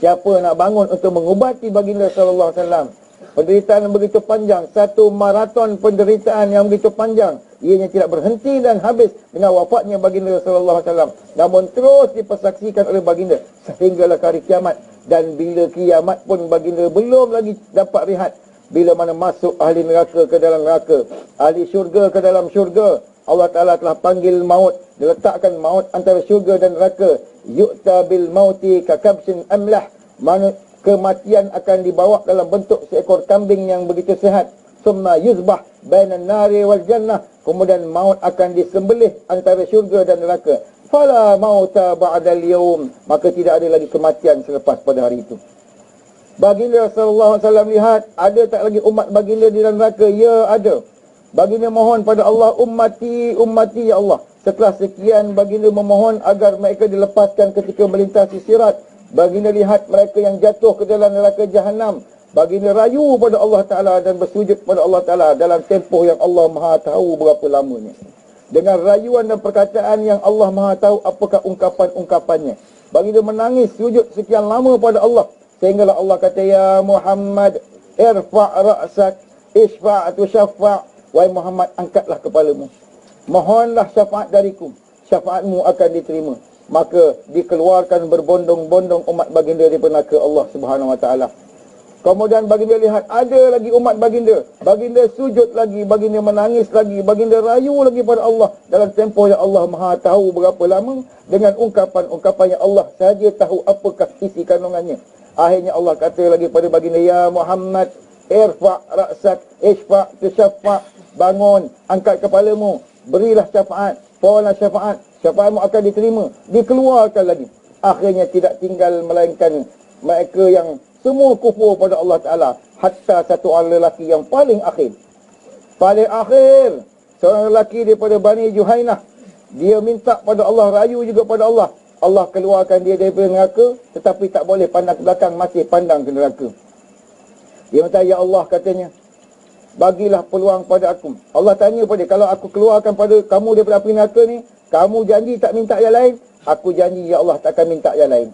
Siapa nak bangun untuk mengubati baginda sallallahu alaihi wasallam? Penderitaan yang begitu panjang, satu maraton penderitaan yang begitu panjang, ianya tidak berhenti dan habis dengan wafatnya baginda sallallahu alaihi wasallam, namun terus dipersaksikan oleh baginda sehinggalah hari kiamat. Dan bila kiamat pun baginda belum lagi dapat rehat. Bila mana masuk ahli neraka ke dalam neraka, ahli syurga ke dalam syurga, Allah Ta'ala telah panggil maut, diletakkan maut antara syurga dan neraka. Yu'ta bil mauti kakabsin amlah. Kematian akan dibawa dalam bentuk seekor kambing yang begitu sehat. Summa yuzbah bainan nari wal jannah. Kemudian maut akan disembelih antara syurga dan neraka. Fala mauta ba'dal yawm. Maka tidak ada lagi kematian selepas pada hari itu. Baginda sallallahu alaihi wasallam lihat, ada tak lagi umat baginda di dalam neraka? Ya, ada. Baginda mohon pada Allah, ummati, ummati ya Allah. Setelah sekian baginda memohon agar mereka dilepaskan ketika melintasi sirat. Baginda lihat mereka yang jatuh ke dalam neraka jahanam. Baginda rayu pada Allah Ta'ala dan bersujud pada Allah Ta'ala dalam tempoh yang Allah Maha tahu berapa lamanya. Dengan rayuan dan perkataan yang Allah Maha tahu apakah ungkapan-ungkapannya. Baginda menangis sujud sekian lama pada Allah. Sehinggalah Allah kata, ya Muhammad, irfa' ra'sak, isfa'atu syafa'. Wahai Muhammad, angkatlah kepalamu. Mohonlah syafaat dariku. Syafaatmu akan diterima. Maka dikeluarkan berbondong-bondong umat baginda daripada neraka Allah Subhanahu Wa Taala. Kemudian baginda lihat ada lagi umat baginda. Baginda sujud lagi, baginda menangis lagi, baginda rayu lagi pada Allah dalam tempoh yang Allah Maha tahu berapa lama, dengan ungkapan-ungkapan yang Allah sahaja tahu apakah isi kandungannya. Akhirnya Allah kata lagi pada baginda, ya Muhammad, irfa' ra'sak, isfa' tusyaffa'. Bangun, angkat kepalamu, berilah syafaat, pohonlah syafaat. Syafaatmu akan diterima, dikeluarkan lagi. Akhirnya tidak tinggal melainkan mereka yang semua kufur pada Allah Ta'ala. Hatta satu orang lelaki yang paling akhir. Paling akhir, seorang lelaki daripada Bani Juhainah. Dia minta pada Allah, rayu juga pada Allah. Allah keluarkan dia daripada neraka, tetapi tak boleh pandang ke belakang, masih pandang ke neraka. Dia minta, ya Allah, katanya, bagilah peluang pada aku. Allah tanya pada dia, kalau aku keluarkan pada kamu daripada api neraka ni, kamu janji tak minta yang lain? Aku janji, ya Allah, tak akan minta yang lain.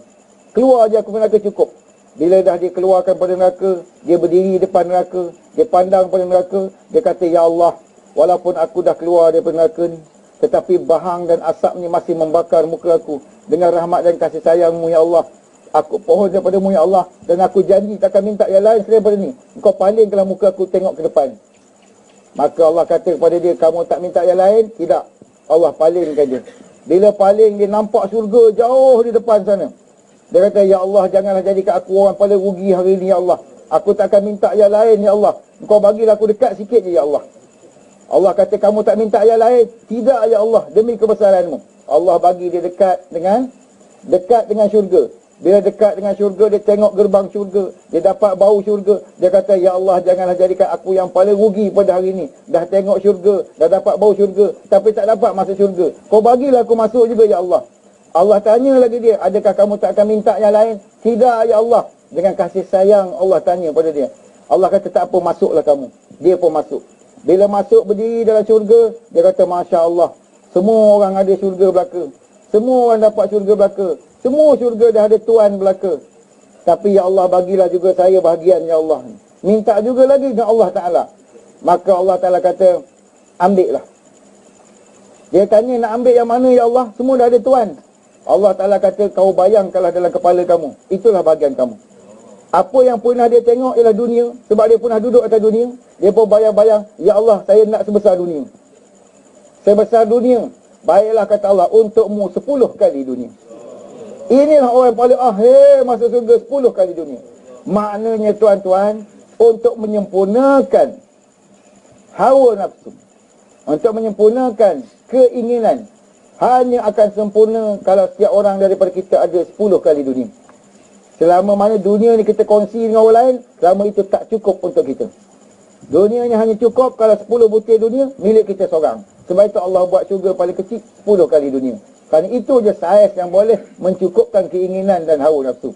Keluar je aku neraka cukup. Bila dah dikeluarkan pada neraka, dia berdiri depan neraka, dia pandang pada neraka, dia kata, ya Allah, walaupun aku dah keluar daripada neraka ni, tetapi bahang dan asapnya masih membakar muka aku. Dengan rahmat dan kasih sayangmu, ya Allah, aku pohon daripadamu, ya Allah, dan aku janji tak akan minta yang lain selain daripada ni. Engkau palingkanlah muka aku tengok ke depan. Maka Allah kata kepada dia, kamu tak minta yang lain? Tidak. Allah palingkan dia. Bila paling, dia nampak syurga jauh di depan sana. Dia kata, ya Allah, janganlah jadikan aku orang paling rugi hari ini, ya Allah. Aku tak akan minta yang lain, ya Allah. Engkau bagilah aku dekat sikit je, ya Allah. Allah kata, kamu tak minta yang lain? Tidak, ya Allah, demi kebesaranmu. Allah bagi dia dekat dengan syurga. Bila dekat dengan syurga, dia tengok gerbang syurga, dia dapat bau syurga. Dia kata, ya Allah, janganlah jadikan aku yang paling rugi pada hari ini. Dah tengok syurga, dah dapat bau syurga, tapi tak dapat masuk syurga. Kau bagilah aku masuk juga, ya Allah. Allah tanya lagi dia, adakah kamu tak akan minta yang lain? Tidak, ya Allah. Dengan kasih sayang Allah tanya pada dia. Allah kata, tak apa, masuklah kamu. Dia pun masuk. Bila masuk berdiri dalam syurga, dia kata, Masya Allah, semua orang ada syurga belaka. Semua orang dapat syurga belaka. Semua syurga dah ada tuan belaka. Tapi ya Allah, bagilah juga saya bahagian, ya Allah. Minta juga lagi dengan Allah Ta'ala. Maka Allah Ta'ala kata, ambillah. Dia tanya, nak ambil yang mana, ya Allah? Semua dah ada tuan. Allah Ta'ala kata, kau bayangkanlah dalam kepala kamu. Itulah bahagian kamu. Apa yang pernah dia tengok ialah dunia. Sebab dia pernah duduk atas dunia. Dia pun bayang-bayang, ya Allah, saya nak sebesar dunia. Sebesar dunia. Baiklah, kata Allah, untukmu 10 kali dunia. Inilah orang yang paling akhir masuk surga 10 kali dunia. Maknanya tuan-tuan, untuk menyempurnakan hawa nafsu, untuk menyempurnakan keinginan, hanya akan sempurna kalau setiap orang daripada kita ada 10 kali dunia. Selama mana dunia ni kita kongsi dengan orang lain, selama itu tak cukup untuk kita. Dunia ni hanya cukup kalau 10 butir dunia milik kita seorang. Sebab itu Allah buat syurga paling kecil 10 kali dunia. Kerana itu je saiz yang boleh mencukupkan keinginan dan hawa nafsu.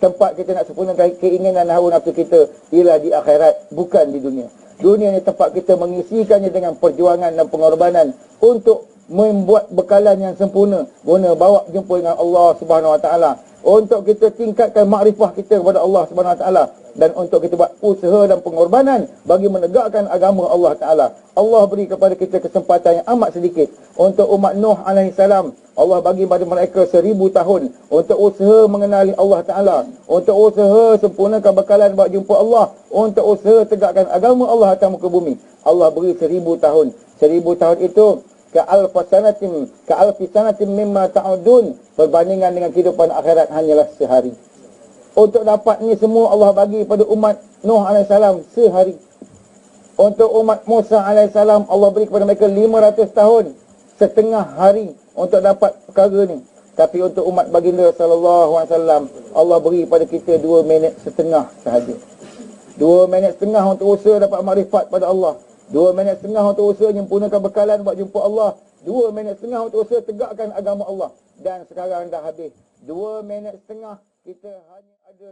Tempat kita nak sempurnakan keinginan dan hawa nafsu kita ialah di akhirat, bukan di dunia. Dunia ni tempat kita mengisikannya dengan perjuangan dan pengorbanan untuk membuat bekalan yang sempurna, guna bawa jumpa dengan Allah Subhanahu Wa Taala, untuk kita tingkatkan makrifah kita kepada Allah Subhanahu Wa Taala, dan untuk kita buat usaha dan pengorbanan bagi menegakkan agama Allah Taala. Allah beri kepada kita kesempatan yang amat sedikit. Untuk umat Nuh alaihi salam, Allah bagi pada mereka 1000 tahun untuk usaha mengenali Allah Taala, untuk usaha sempurnakan bekalan buat jumpa Allah, untuk usaha tegakkan agama Allah atas muka bumi. Allah beri 1000 tahun. 1000 tahun itu ka'alfi sanatin mimma ta'udun, perbandingan dengan kehidupan akhirat hanyalah sehari. Untuk dapat ni semua Allah bagi pada umat Nuh AS sehari. Untuk umat Musa AS Allah beri kepada mereka 500 tahun, setengah hari untuk dapat perkara ni. Tapi untuk umat baginda sallallahu alaihi wasallam, Allah beri kepada kita 2 minit setengah sahaja. 2 minit setengah untuk usaha dapat makrifat pada Allah. 2 minit setengah untuk usaha menyempurnakan bekalan buat jumpa Allah. 2 minit setengah untuk usaha tegakkan agama Allah. Dan sekarang dah habis 2 minit setengah, kita hanya ada